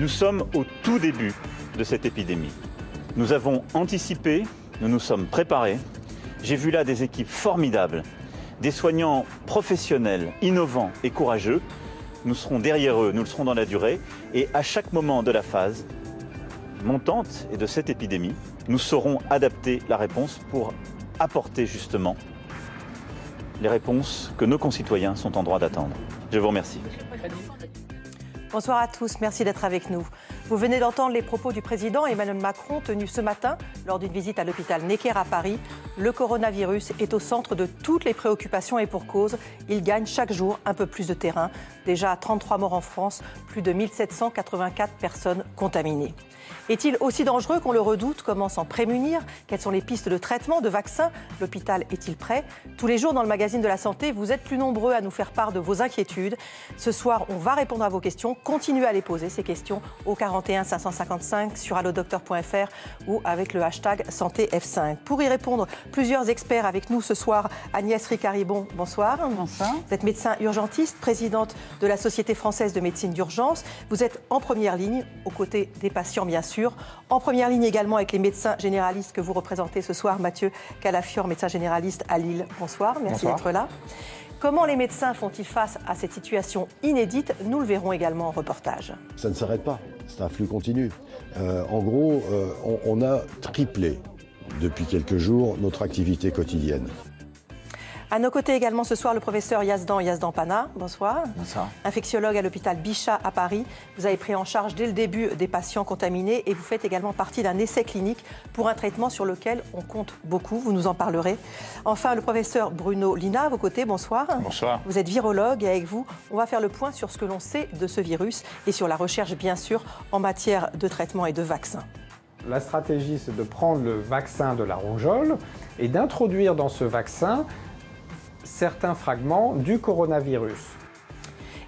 sommes au tout début de cette épidémie. Nous avons anticipé, nous nous sommes préparés. J'ai vu là des équipes formidables, des soignants professionnels, innovants et courageux. Nous serons derrière eux, nous le serons dans la durée. Et à chaque moment de la phase montante et de cette épidémie, nous saurons adapter la réponse pour apporter justement les réponses que nos concitoyens sont en droit d'attendre. Je vous remercie. Bonsoir à tous, merci d'être avec nous. Vous venez d'entendre les propos du président Emmanuel Macron tenus ce matin lors d'une visite à l'hôpital Necker à Paris. Le coronavirus est au centre de toutes les préoccupations et pour cause. Il gagne chaque jour un peu plus de terrain. Déjà 33 morts en France, plus de 1784 personnes contaminées. Est-il aussi dangereux qu'on le redoute? Comment s'en prémunir? Quelles sont les pistes de traitement, de vaccins? L'hôpital est-il prêt? Tous les jours dans le magazine de la santé, vous êtes plus nombreux à nous faire part de vos inquiétudes. Ce soir, on va répondre à vos questions. Continuez à les poser, ces questions, au 41 555 sur allodocteur.fr ou avec le hashtag SantéF5. Pour y répondre, plusieurs experts avec nous ce soir. Agnès Ricard-Ribon, bonsoir. Bonsoir. Vous êtes médecin urgentiste, présidente de la Société française de médecine d'urgence. Vous êtes en première ligne, aux côtés des patients bien sûr. En première ligne également avec les médecins généralistes que vous représentez ce soir. Mathieu Calafior, médecin généraliste à Lille. Bonsoir, merci d'être là. Comment les médecins font-ils face à cette situation inédite? Nous le verrons également en reportage. Ça ne s'arrête pas, c'est un flux continu. En gros, on a triplé depuis quelques jours notre activité quotidienne. À nos côtés également ce soir, le professeur Yazdan Pana. Bonsoir. Bonsoir. Infectiologue à l'hôpital Bichat à Paris. Vous avez pris en charge dès le début des patients contaminés et vous faites également partie d'un essai clinique pour un traitement sur lequel on compte beaucoup. Vous nous en parlerez. Enfin, le professeur Bruno Lina à vos côtés. Bonsoir. Bonsoir. Vous êtes virologue et avec vous, on va faire le point sur ce que l'on sait de ce virus et sur la recherche, bien sûr, en matière de traitement et de vaccins. La stratégie, c'est de prendre le vaccin de la rougeole et d'introduire dans ce vaccin certains fragments du coronavirus.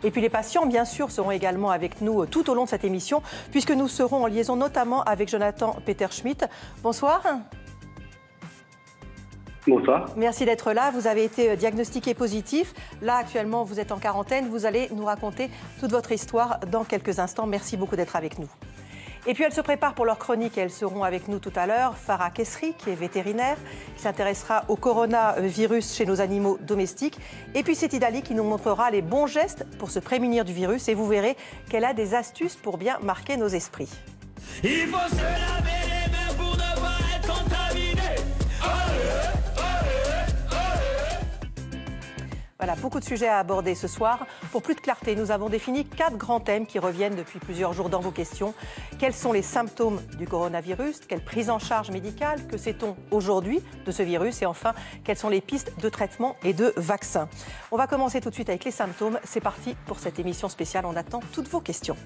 Et puis les patients, bien sûr, seront également avec nous tout au long de cette émission, puisque nous serons en liaison notamment avec Jonathan Peter-Schmidt. Bonsoir. Bonsoir. Merci d'être là. Vous avez été diagnostiqué positif. Là, actuellement, vous êtes en quarantaine. Vous allez nous raconter toute votre histoire dans quelques instants. Merci beaucoup d'être avec nous. Et puis elles se préparent pour leur chronique et elles seront avec nous tout à l'heure. Farah Kessri, qui est vétérinaire, qui s'intéressera au coronavirus chez nos animaux domestiques. Et puis c'est Idali qui nous montrera les bons gestes pour se prémunir du virus. Et vous verrez qu'elle a des astuces pour bien marquer nos esprits. Il faut se laver les mains pour ne pas être contaminé. Voilà, beaucoup de sujets à aborder ce soir. Pour plus de clarté, nous avons défini 4 grands thèmes qui reviennent depuis plusieurs jours dans vos questions. Quels sont les symptômes du coronavirus? Quelle prise en charge médicale? Que sait-on aujourd'hui de ce virus? Et enfin, quelles sont les pistes de traitement et de vaccins? On va commencer tout de suite avec les symptômes. C'est parti pour cette émission spéciale. On attend toutes vos questions.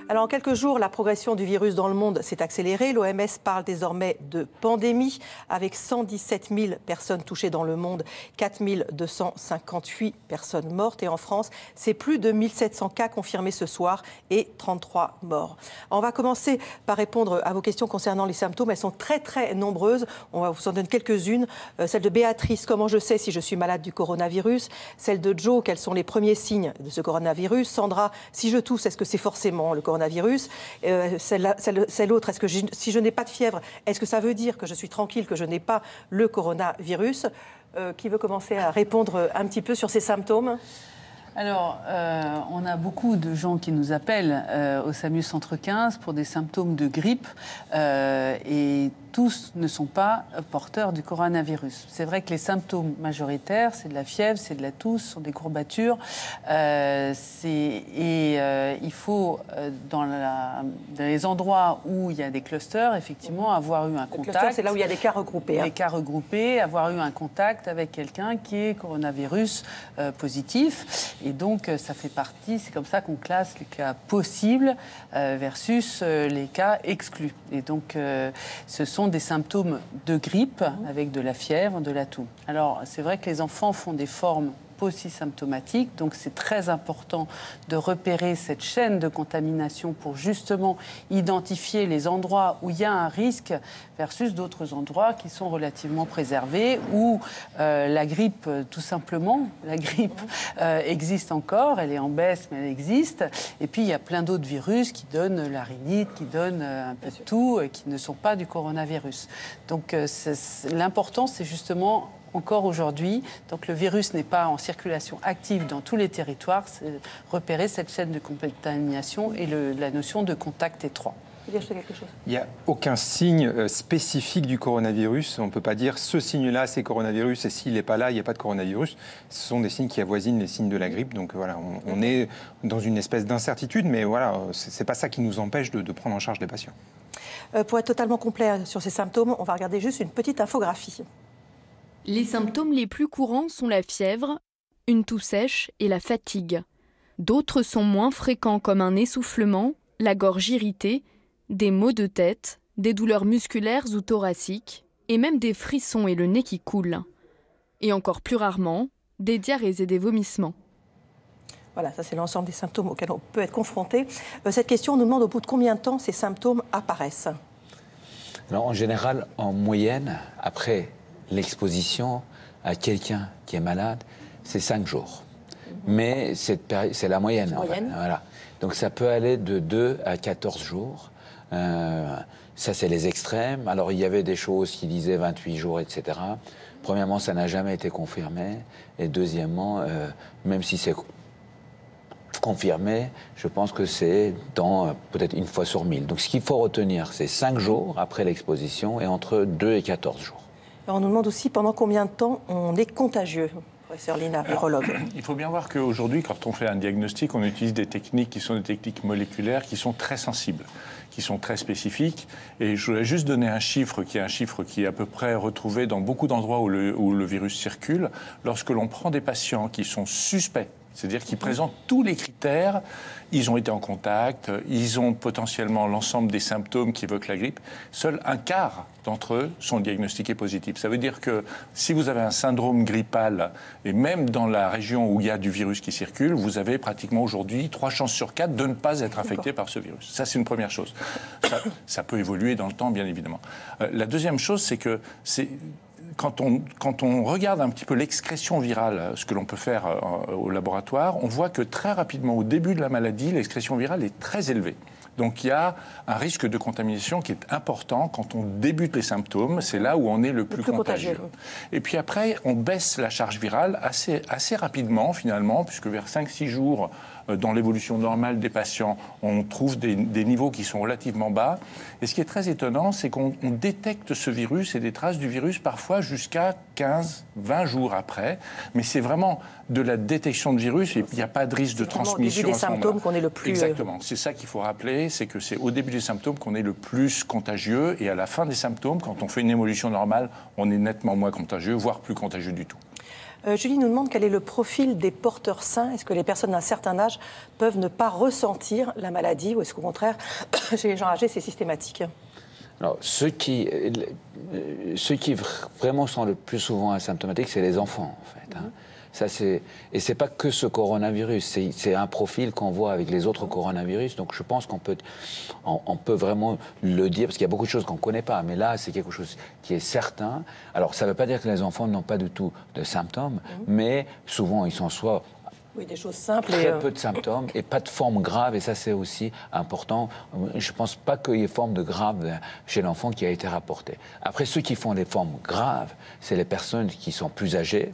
Alors, en quelques jours, la progression du virus dans le monde s'est accélérée. L'OMS parle désormais de pandémie, avec 117 000 personnes touchées dans le monde, 4 258 personnes mortes. Et en France, c'est plus de 1700 cas confirmés ce soir et 33 morts. On va commencer par répondre à vos questions concernant les symptômes. Elles sont très, très nombreuses. On va vous en donner quelques-unes. Celle de Béatrice, comment je sais si je suis malade du coronavirus? Celle de Joe, quels sont les premiers signes de ce coronavirus? Sandra, si je tousse, est-ce que c'est forcément le coronavirus? Celle autre, est-ce que si je n'ai pas de fièvre, est-ce que ça veut dire que je suis tranquille, que je n'ai pas le coronavirus? Qui veut commencer à répondre un petit peu sur ces symptômes? Alors, on a beaucoup de gens qui nous appellent au SAMU Centre 15 pour des symptômes de grippe et tous ne sont pas porteurs du coronavirus. C'est vrai que les symptômes majoritaires, c'est de la fièvre, c'est de la toux, ce sont des courbatures. Il faut, dans les endroits où il y a des clusters, effectivement, avoir eu un contact. C'est là où il y a des cas regroupés. Des cas regroupés, avoir eu un contact avec quelqu'un qui est coronavirus positif. Et donc, ça fait partie, c'est comme ça qu'on classe les cas possibles versus les cas exclus. Et donc, ce sont des symptômes de grippe avec de la fièvre, de la toux. Alors, c'est vrai que les enfants font des formes post-symptomatiques. Donc c'est très important de repérer cette chaîne de contamination pour justement identifier les endroits où il y a un risque versus d'autres endroits qui sont relativement préservés, où la grippe, tout simplement, la grippe existe encore, elle est en baisse, mais elle existe. Et puis il y a plein d'autres virus qui donnent la rhinite, qui donnent un peu de tout, qui ne sont pas du coronavirus. Donc l'important, c'est justement encore aujourd'hui, donc le virus n'est pas en circulation active dans tous les territoires, c'est repérer cette chaîne de contamination et la notion de contact étroit. Quelque chose. Il n'y a aucun signe spécifique du coronavirus. On ne peut pas dire ce signe-là, c'est coronavirus, et s'il n'est pas là, il n'y a pas de coronavirus. Ce sont des signes qui avoisinent les signes de la grippe. Donc voilà, on est dans une espèce d'incertitude, mais voilà, ce n'est pas ça qui nous empêche de prendre en charge les patients. Pour être totalement complet sur ces symptômes, on va regarder juste une petite infographie. Les symptômes les plus courants sont la fièvre, une toux sèche et la fatigue. D'autres sont moins fréquents comme un essoufflement, la gorge irritée, des maux de tête, des douleurs musculaires ou thoraciques, et même des frissons et le nez qui coule. Et encore plus rarement, des diarrhées et des vomissements. Voilà, ça c'est l'ensemble des symptômes auxquels on peut être confronté. Cette question nous demande au bout de combien de temps ces symptômes apparaissent. Alors, en général, en moyenne, après l'exposition à quelqu'un qui est malade, c'est 5 jours. Mais c'est la moyenne. En fait. Voilà. Donc ça peut aller de 2 à 14 jours. Ça, c'est les extrêmes. Alors, il y avait des choses qui disaient 28 jours, etc. Premièrement, ça n'a jamais été confirmé. Et deuxièmement, même si c'est confirmé, je pense que c'est dans peut-être 1 fois sur 1000. Donc, ce qu'il faut retenir, c'est 5 jours après l'exposition et entre 2 et 14 jours. Alors, on nous demande aussi pendant combien de temps on est contagieux. Professeur Lina, virologue. Il faut bien voir qu'aujourd'hui, quand on fait un diagnostic, on utilise des techniques qui sont des techniques moléculaires qui sont très sensibles, qui sont très spécifiques. Et je voulais juste donner un chiffre qui est à peu près retrouvé dans beaucoup d'endroits où le virus circule. Lorsque l'on prend des patients qui sont suspects, c'est-à-dire qui présentent tous les critères, ils ont été en contact, ils ont potentiellement l'ensemble des symptômes qui évoquent la grippe, seul un quart d'entre eux sont diagnostiqués positifs. Ça veut dire que si vous avez un syndrome grippal, et même dans la région où il y a du virus qui circule, vous avez pratiquement aujourd'hui 3 chances sur 4 de ne pas être affecté par ce virus. Ça, c'est une première chose. Ça peut évoluer dans le temps, bien évidemment. La deuxième chose, c'est que quand on regarde un petit peu l'excrétion virale, ce que l'on peut faire au laboratoire, on voit que très rapidement, au début de la maladie, l'excrétion virale est très élevée. Donc il y a un risque de contamination qui est important quand on débute les symptômes. C'est là où on est le plus contagieux. Et puis après, on baisse la charge virale assez rapidement, finalement, puisque vers 5-6 jours, dans l'évolution normale des patients, on trouve des niveaux qui sont relativement bas. Et ce qui est très étonnant, c'est qu'on détecte ce virus et des traces du virus parfois jusqu'à 15-20 jours après. Mais c'est vraiment de la détection de virus et il n'y a pas de risque de transmission. Au début des symptômes qu'on est le plus... Exactement. C'est ça qu'il faut rappeler, c'est que c'est au début des symptômes qu'on est le plus contagieux et à la fin des symptômes, quand on fait une évolution normale, on est nettement moins contagieux, voire plus contagieux du tout. Julie nous demande quel est le profil des porteurs sains. Est-ce que les personnes d'un certain âge peuvent ne pas ressentir la maladie ou est-ce qu'au contraire, chez les gens âgés, c'est systématique? Alors, ceux qui vraiment sont le plus souvent asymptomatiques, c'est les enfants, en fait. Hein. Ça, et c'est pas que ce coronavirus, c'est un profil qu'on voit avec les autres coronavirus. Donc je pense qu'on peut vraiment le dire, parce qu'il y a beaucoup de choses qu'on ne connaît pas, mais là, c'est quelque chose qui est certain. Alors, ça ne veut pas dire que les enfants n'ont pas du tout de symptômes, mais souvent, ils sont soit... Oui, des choses simples. Très peu de symptômes et pas de forme grave, et ça c'est aussi important. Je ne pense pas qu'il y ait forme de grave chez l'enfant qui a été rapportée. Après, ceux qui font des formes graves, c'est les personnes qui sont plus âgées,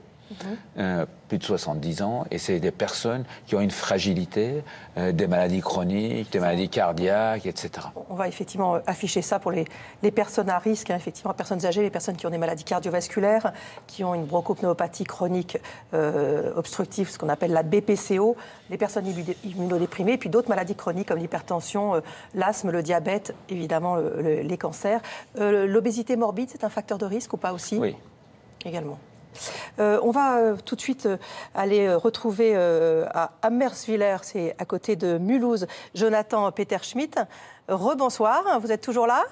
plus de 70 ans, et c'est des personnes qui ont une fragilité, des maladies chroniques, des maladies cardiaques, etc. On va effectivement afficher ça pour les personnes à risque, hein, effectivement, les personnes âgées, les personnes qui ont des maladies cardiovasculaires, qui ont une bronchopneumopathie chronique obstructive, ce qu'on appelle la BPCO, les personnes immunodéprimées, et puis d'autres maladies chroniques comme l'hypertension, l'asthme, le diabète, évidemment les cancers. L'obésité morbide, c'est un facteur de risque ou pas aussi? Oui. Également. On va tout de suite aller retrouver à Ammerswiller, c'est à côté de Mulhouse, Jonathan Peterschmidt. Rebonsoir, vous êtes toujours là?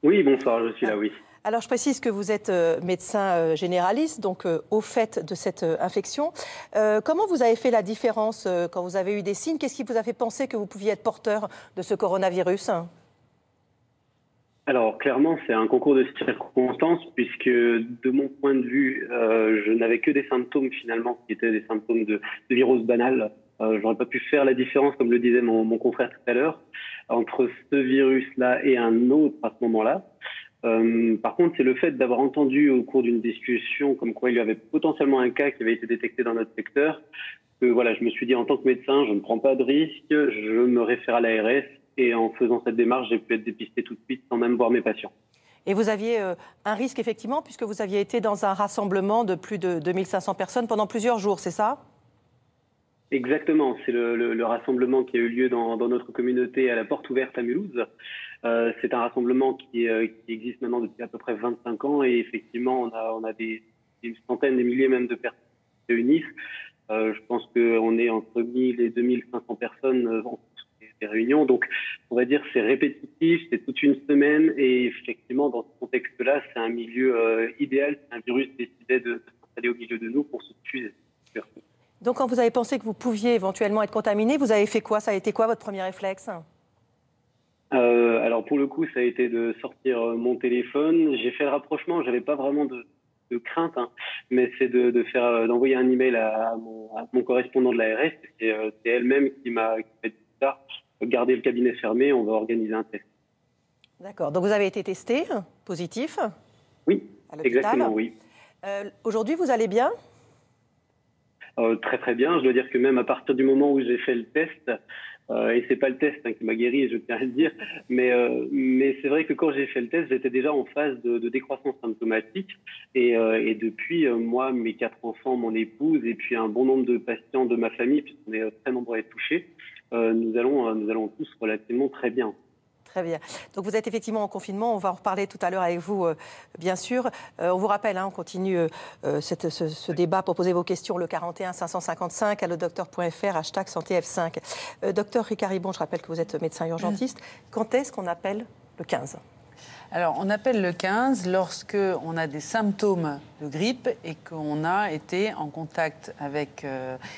Oui, bonsoir, je suis là, oui. Alors, je précise que vous êtes médecin généraliste, donc au fait de cette infection. Comment vous avez fait la différence quand vous avez eu des signes? Qu'est-ce qui vous a fait penser que vous pouviez être porteur de ce coronavirus? Alors, clairement, c'est un concours de circonstances, puisque de mon point de vue, je n'avais que des symptômes, finalement, qui étaient des symptômes de virus banal. J'aurais pas pu faire la différence, comme le disait mon confrère tout à l'heure, entre ce virus-là et un autre à ce moment-là. Par contre, c'est le fait d'avoir entendu au cours d'une discussion comme quoi il y avait potentiellement un cas qui avait été détecté dans notre secteur, que voilà, je me suis dit en tant que médecin, je ne prends pas de risque, je me réfère à l'ARS et en faisant cette démarche, j'ai pu être dépisté tout de suite sans même voir mes patients. Et vous aviez un risque effectivement puisque vous aviez été dans un rassemblement de plus de 2500 personnes pendant plusieurs jours, c'est ça? Exactement, c'est le rassemblement qui a eu lieu dans notre communauté à la Porte Ouverte à Mulhouse. C'est un rassemblement qui existe maintenant depuis à peu près 25 ans et effectivement on a des centaines, des milliers même de personnes qui se réunissent. Je pense qu'on est entre 1000 et 2500 personnes en des réunions, donc on va dire c'est répétitif, c'est toute une semaine et effectivement dans ce contexte-là c'est un milieu idéal, c'est un virus décidé de s'installer au milieu de nous pour se diffuser. Donc quand vous avez pensé que vous pouviez éventuellement être contaminé, vous avez fait quoi? Ça a été quoi votre premier réflexe? Alors pour le coup, ça a été de sortir mon téléphone. J'ai fait le rapprochement, j'avais pas vraiment de crainte, hein, mais c'est d'envoyer un email à mon correspondant de l'ARS. C'est elle-même qui m'a dit ça. Gardez le cabinet fermé, on va organiser un test. D'accord. Donc vous avez été testé, positif? Oui, à l'hôpital. Exactement, oui. Aujourd'hui, vous allez bien? Très très bien. Je dois dire que même à partir du moment où j'ai fait le test, et c'est pas le test qui m'a guéri, je tiens à le dire, mais c'est vrai que quand j'ai fait le test, j'étais déjà en phase de décroissance symptomatique. Et depuis, moi, mes 4 enfants, mon épouse, et puis un bon nombre de patients de ma famille, puisqu'on est très nombreux à être touchés, nous allons tous relativement très bien. Très bien. Donc vous êtes effectivement en confinement, on va en reparler tout à l'heure avec vous, bien sûr. On vous rappelle, on continue ce débat pour poser vos questions, le 41 555 à ledocteur.fr, #santéf5. Docteur Ricard-Ribon, je rappelle que vous êtes médecin urgentiste. Quand est-ce qu'on appelle le 15 ? Alors, on appelle le 15 lorsque on a des symptômes de grippe et qu'on a été en contact avec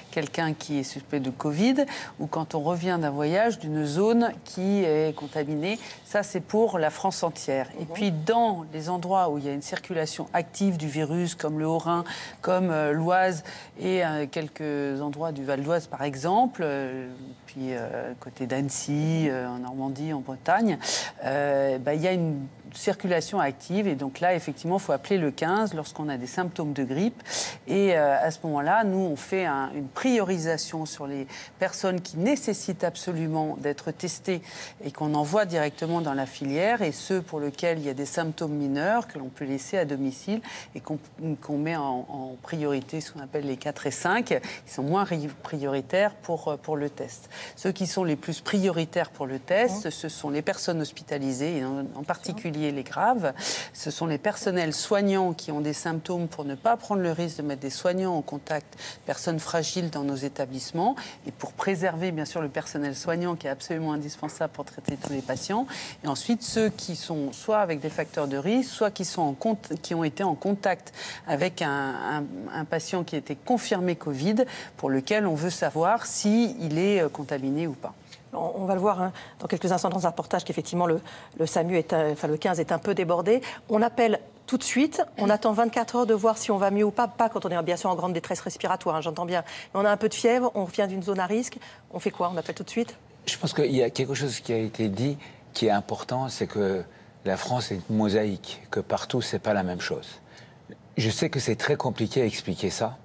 quelqu'un qui est suspect de Covid ou quand on revient d'un voyage d'une zone qui est contaminée. Ça, c'est pour la France entière. Et puis, dans les endroits où il y a une circulation active du virus, comme le Haut-Rhin, comme l'Oise et quelques endroits du Val d'Oise, par exemple, puis côté d'Annecy, en Normandie, en Bretagne, il y a une circulation active et donc là effectivement il faut appeler le 15 lorsqu'on a des symptômes de grippe et à ce moment-là nous on fait une priorisation sur les personnes qui nécessitent absolument d'être testées et qu'on envoie directement dans la filière et ceux pour lesquels il y a des symptômes mineurs que l'on peut laisser à domicile et qu'on met en priorité ce qu'on appelle les 4 et 5, ils sont moins prioritaires pour le test. Ceux qui sont les plus prioritaires pour le test, ce sont les personnes hospitalisées et en particulier les graves. Ce sont les personnels soignants qui ont des symptômes pour ne pas prendre le risque de mettre des soignants en contact, personnes fragiles dans nos établissements et pour préserver bien sûr le personnel soignant qui est absolument indispensable pour traiter tous les patients. Et ensuite ceux qui sont soit avec des facteurs de risque, soit qui ont été en contact avec un patient qui a été confirmé Covid pour lequel on veut savoir s'il est contaminé ou pas. On va le voir dans quelques instants dans un reportage qu'effectivement le SAMU le 15 est un peu débordé. On appelle tout de suite, on attend 24 heures de voir si on va mieux ou pas quand on est bien sûr en grande détresse respiratoire, j'entends bien. Mais on a un peu de fièvre, on revient d'une zone à risque, on fait quoi? On appelle tout de suite? Je pense qu'il y a quelque chose qui a été dit qui est important, c'est que la France est une mosaïque, que partout c'est pas la même chose. Je sais que c'est très compliqué à expliquer ça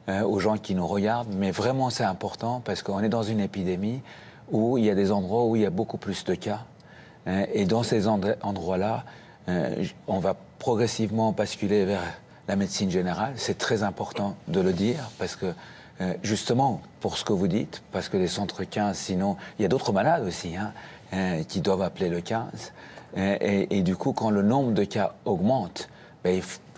aux gens qui nous regardent, mais vraiment c'est important parce qu'on est dans une épidémie où il y a des endroits où il y a beaucoup plus de cas. Et dans ces endroits-là, on va progressivement basculer vers la médecine générale. C'est très important de le dire, parce que, justement, pour ce que vous dites, parce que les centres 15, sinon, il y a d'autres malades aussi, qui doivent appeler le 15. Et du coup, quand le nombre de cas augmente,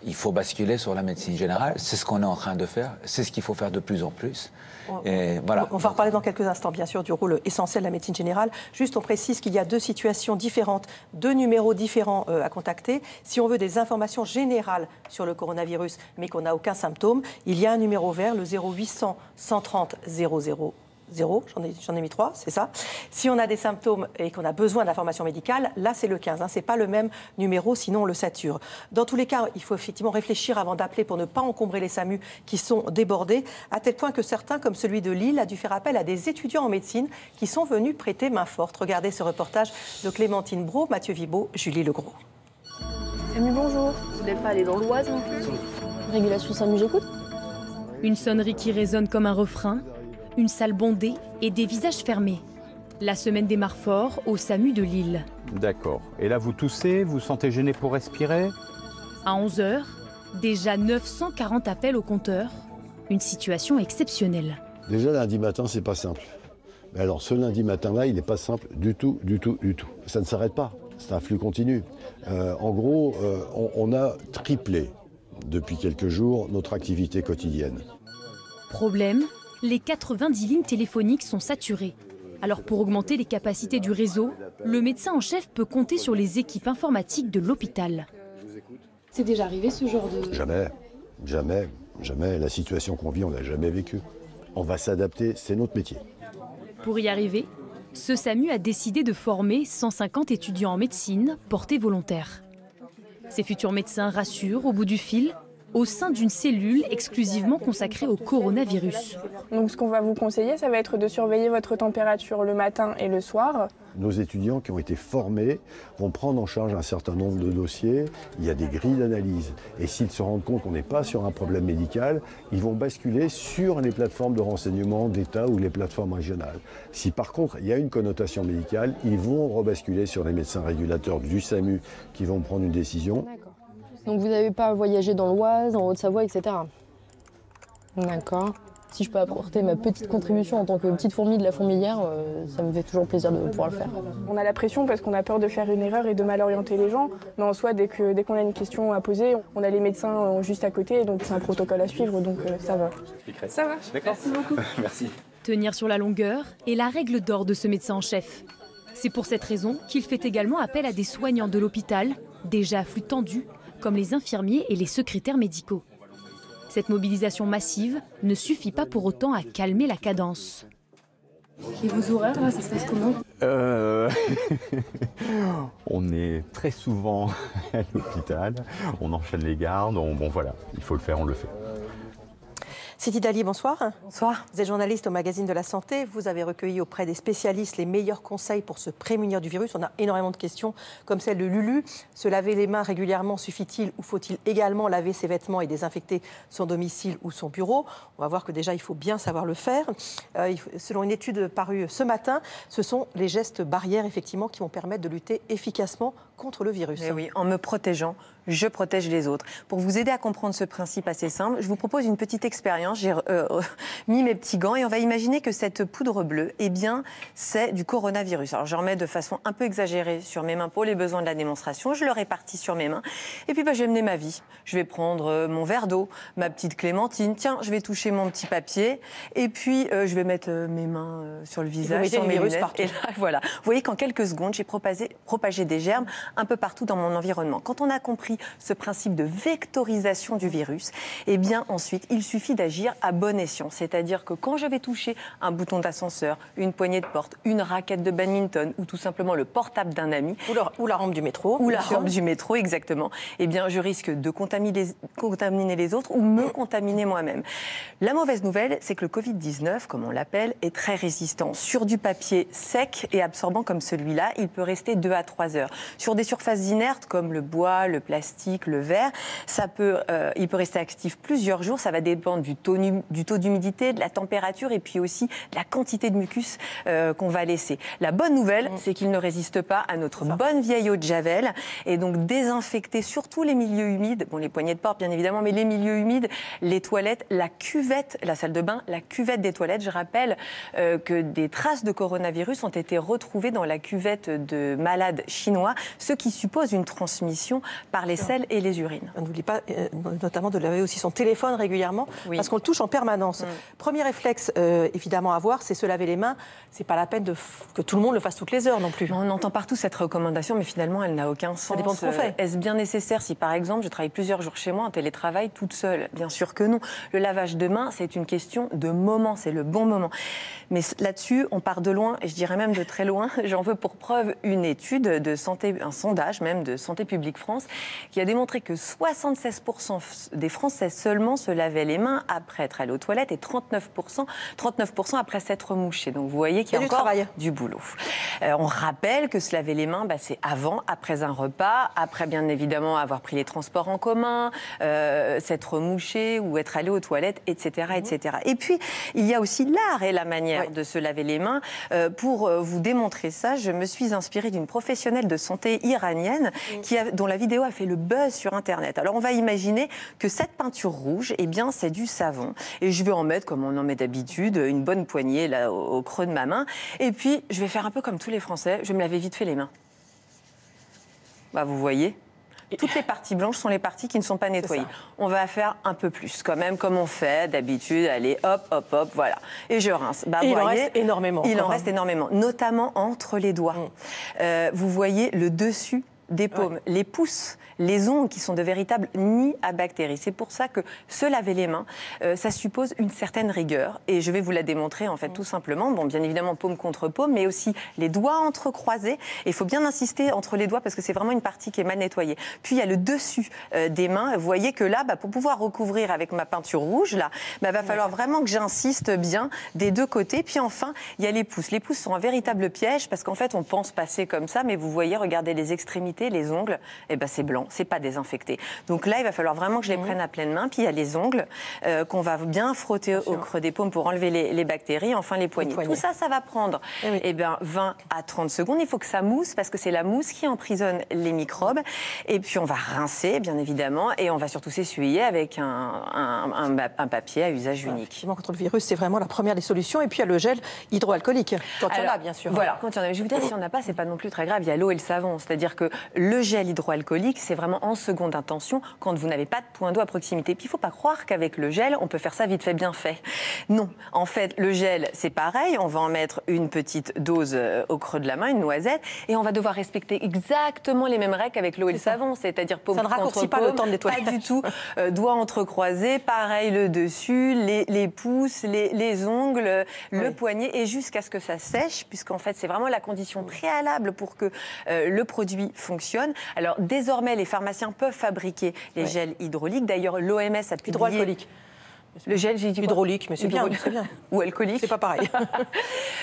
il faut basculer sur la médecine générale. C'est ce qu'on est en train de faire. C'est ce qu'il faut faire de plus en plus. Et voilà. On va reparler dans quelques instants, bien sûr, du rôle essentiel de la médecine générale. Juste, on précise qu'il y a deux situations différentes, deux numéros différents à contacter. Si on veut des informations générales sur le coronavirus, mais qu'on n'a aucun symptôme, il y a un numéro vert, le 0800 130 000. J'en ai mis 3, c'est ça. Si on a des symptômes et qu'on a besoin d'informations médicales, là c'est le 15. Ce n'est pas le même numéro, sinon on le sature. Dans tous les cas, il faut effectivement réfléchir avant d'appeler pour ne pas encombrer les SAMU qui sont débordés, à tel point que certains, comme celui de Lille, a dû faire appel à des étudiants en médecine qui sont venus prêter main forte. Regardez ce reportage de Clémentine Brault, Mathieu Vibaud, Julie Legros. SAMU, bonjour. Vous n'êtes pas allé dans l'Oise non plus? Régulation SAMU, j'écoute. Une sonnerie qui résonne comme un refrain. Une salle bondée et des visages fermés. La semaine démarre fort au SAMU de Lille. D'accord. Et là, vous toussez, vous sentez gêné pour respirer? À 11h, déjà 940 appels au compteur. Une situation exceptionnelle. Déjà, lundi matin, c'est pas simple. Mais alors, ce lundi matin-là, il n'est pas simple du tout. Ça ne s'arrête pas. C'est un flux continu. En gros, on a triplé depuis quelques jours notre activité quotidienne. Problème, les 90 lignes téléphoniques sont saturées. Alors pour augmenter les capacités du réseau, le médecin en chef peut compter sur les équipes informatiques de l'hôpital. C'est déjà arrivé ce genre de... Jamais. La situation qu'on vit, on n'a jamais vécu. On va s'adapter, c'est notre métier. Pour y arriver, ce SAMU a décidé de former 150 étudiants en médecine portés volontaires. Ces futurs médecins rassurent au bout du fil, au sein d'une cellule exclusivement consacrée au coronavirus. Donc ce qu'on va vous conseiller, ça va être de surveiller votre température le matin et le soir. Nos étudiants qui ont été formés vont prendre en charge un certain nombre de dossiers. Il y a des grilles d'analyse. Et s'ils se rendent compte qu'on n'est pas sur un problème médical, ils vont basculer sur les plateformes de renseignement d'État ou les plateformes régionales. Si par contre il y a une connotation médicale, ils vont rebasculer sur les médecins régulateurs du SAMU qui vont prendre une décision. Donc vous n'avez pas voyagé dans l'Oise, en Haute-Savoie, etc. D'accord. Si je peux apporter ma petite contribution en tant que petite fourmi de la fourmilière, ça me fait toujours plaisir de pouvoir le faire. On a la pression parce qu'on a peur de faire une erreur et de mal orienter les gens. Mais en soi, dès qu'on a une question à poser, on a les médecins juste à côté, donc c'est un protocole à suivre, donc ça va. Ça va. D'accord. Merci beaucoup. Merci. Tenir sur la longueur est la règle d'or de ce médecin en chef. C'est pour cette raison qu'il fait également appel à des soignants de l'hôpital, déjà à flux tendu, comme les infirmiers et les secrétaires médicaux. Cette mobilisation massive ne suffit pas pour autant à calmer la cadence. Et vos horaires, là, ça se passe comment? On est très souvent à l'hôpital, on enchaîne les gardes, bon voilà, il faut le faire, on le fait. Sidi Dali, bonsoir. Bonsoir. Vous êtes journaliste au magazine de la Santé. Vous avez recueilli auprès des spécialistes les meilleurs conseils pour se prémunir du virus. On a énormément de questions, comme celle de Lulu. Se laver les mains régulièrement suffit-il ou faut-il également laver ses vêtements et désinfecter son domicile ou son bureau? On va voir que déjà, il faut bien savoir le faire. Selon une étude parue ce matin, ce sont les gestes barrières, effectivement, qui vont permettre de lutter efficacement contre le virus. Mais oui, en me protégeant, je protège les autres. Pour vous aider à comprendre ce principe assez simple, je vous propose une petite expérience. J'ai mis mes petits gants et on va imaginer que cette poudre bleue, eh bien, c'est du coronavirus. Alors, je remets de façon un peu exagérée sur mes mains pour les besoins de la démonstration. Je le répartis sur mes mains. Et puis, je vais mener ma vie. Je vais prendre mon verre d'eau, ma petite clémentine. Tiens, je vais toucher mon petit papier. Et puis, je vais mettre mes mains sur le visage, sur mes lunettes. Et là, voilà. Vous voyez qu'en quelques secondes, j'ai propagé des germes un peu partout dans mon environnement. Quand on a compris ce principe de vectorisation du virus, eh bien ensuite, il suffit d'agir à bon escient. C'est-à-dire que quand je vais toucher un bouton d'ascenseur, une poignée de porte, une raquette de badminton ou tout simplement le portable d'un ami... Ou la rampe du métro. Ou la rampe du métro, exactement. Eh bien, je risque de contaminer les autres ou me contaminer moi-même. La mauvaise nouvelle, c'est que le Covid-19, comme on l'appelle, est très résistant. Sur du papier sec et absorbant comme celui-là, il peut rester 2 à 3 heures. Sur des surfaces inertes comme le bois, le plastique, le verre, il peut rester actif plusieurs jours. Ça va dépendre du taux d'humidité, de la température et puis aussi de la quantité de mucus qu'on va laisser. La bonne nouvelle, c'est qu'il ne résiste pas à notre bonne vieille eau de Javel. Et donc désinfecter surtout les milieux humides, bon les poignées de porte bien évidemment, mais les milieux humides, les toilettes, la cuvette, la salle de bain, la cuvette des toilettes. Je rappelle que des traces de coronavirus ont été retrouvées dans la cuvette de malades chinois, ce qui suppose une transmission par les selles et les urines. On n'oublie pas notamment de laver aussi son téléphone régulièrement, parce qu'on le touche en permanence. Premier réflexe évidemment à avoir, c'est se laver les mains. C'est pas la peine que tout le monde le fasse toutes les heures non plus. On entend partout cette recommandation, mais finalement elle n'a aucun sens. Ça dépend de ce qu'on fait. Est-ce bien nécessaire si par exemple je travaille plusieurs jours chez moi en télétravail toute seule? Bien sûr que non. Le lavage de mains, c'est une question de moment, c'est le bon moment. Mais là-dessus, on part de loin, et je dirais même de très loin. J'en veux pour preuve une étude de santé, un sondage même de Santé publique France, qui a démontré que 76% des Français seulement se lavaient les mains après être allés aux toilettes et 39% après s'être mouchés. Donc vous voyez qu'il y a encore du boulot. On rappelle que se laver les mains, c'est avant, après un repas, après bien évidemment avoir pris les transports en commun, s'être mouché ou être allé aux toilettes, etc., etc. Et puis, il y a aussi l'art et la manière de se laver les mains. Pour vous démontrer ça, je me suis inspirée d'une professionnelle de santé iranienne dont la vidéo a fait le buzz sur Internet. Alors, on va imaginer que cette peinture rouge, eh bien, c'est du savon. Et je vais en mettre, comme on en met d'habitude, une bonne poignée là, au creux de ma main. Et puis, je vais faire un peu comme tous les Français, je vais me laver vite fait les mains. Vous voyez, toutes les parties blanches sont les parties qui ne sont pas nettoyées. On va faire un peu plus quand même, comme on fait d'habitude. Allez, hop, hop, hop, voilà. Et je rince. Il en reste énormément. Il en reste énormément, notamment entre les doigts. Vous voyez le dessus des paumes, les pouces, les ongles qui sont de véritables nids à bactéries. C'est pour ça que se laver les mains, ça suppose une certaine rigueur. Et je vais vous la démontrer en fait tout simplement. Bon, bien évidemment paume contre paume, mais aussi les doigts entrecroisés. Et il faut bien insister entre les doigts parce que c'est vraiment une partie qui est mal nettoyée. Puis il y a le dessus des mains. Vous voyez que là, pour pouvoir recouvrir avec ma peinture rouge, là, va falloir vraiment que j'insiste bien des deux côtés. Puis enfin, il y a les pouces. Les pouces sont un véritable piège parce qu'en fait, on pense passer comme ça, mais vous voyez, regardez les extrémités, les ongles, c'est blanc, c'est pas désinfecté. Donc là, il va falloir vraiment que je les prenne à pleine main. Puis il y a les ongles qu'on va bien frotter au creux des paumes pour enlever les bactéries. Enfin, les poignets. Tout ça, ça va prendre 20 à 30 secondes. Il faut que ça mousse parce que c'est la mousse qui emprisonne les microbes. Et puis on va rincer, bien évidemment, et on va surtout s'essuyer avec un papier à usage unique. Contre le virus, c'est vraiment la première des solutions. Et puis il y a le gel hydroalcoolique, quand il y en a, bien sûr. Voilà, quand il y en a. Je vais vous dire, si on n'a pas, c'est pas non plus très grave. Il y a l'eau et le savon. C'est-à-dire que le gel hydroalcoolique, c'est vraiment en seconde intention quand vous n'avez pas de point d'eau à proximité. Puis il ne faut pas croire qu'avec le gel, on peut faire ça vite fait, bien fait. Non. En fait, le gel, c'est pareil. On va en mettre une petite dose au creux de la main, une noisette, et on va devoir respecter exactement les mêmes règles qu'avec l'eau et le savon. C'est-à-dire paume contre paume. Ça ne raccourcit pas le temps de nettoyer. Pas du tout. Doigts entrecroisés, pareil le dessus, les pouces, les ongles, le poignet, et jusqu'à ce que ça sèche, puisqu'en fait, c'est vraiment la condition préalable pour que le produit fonctionne. Alors, désormais, les pharmaciens peuvent fabriquer les gels hydrauliques. D'ailleurs, l'OMS a publié... Hydroalcoolique. Le gel, j'ai dit hydraulique, mais c'est bien, c'est bien. Ou alcoolique. C'est pas pareil.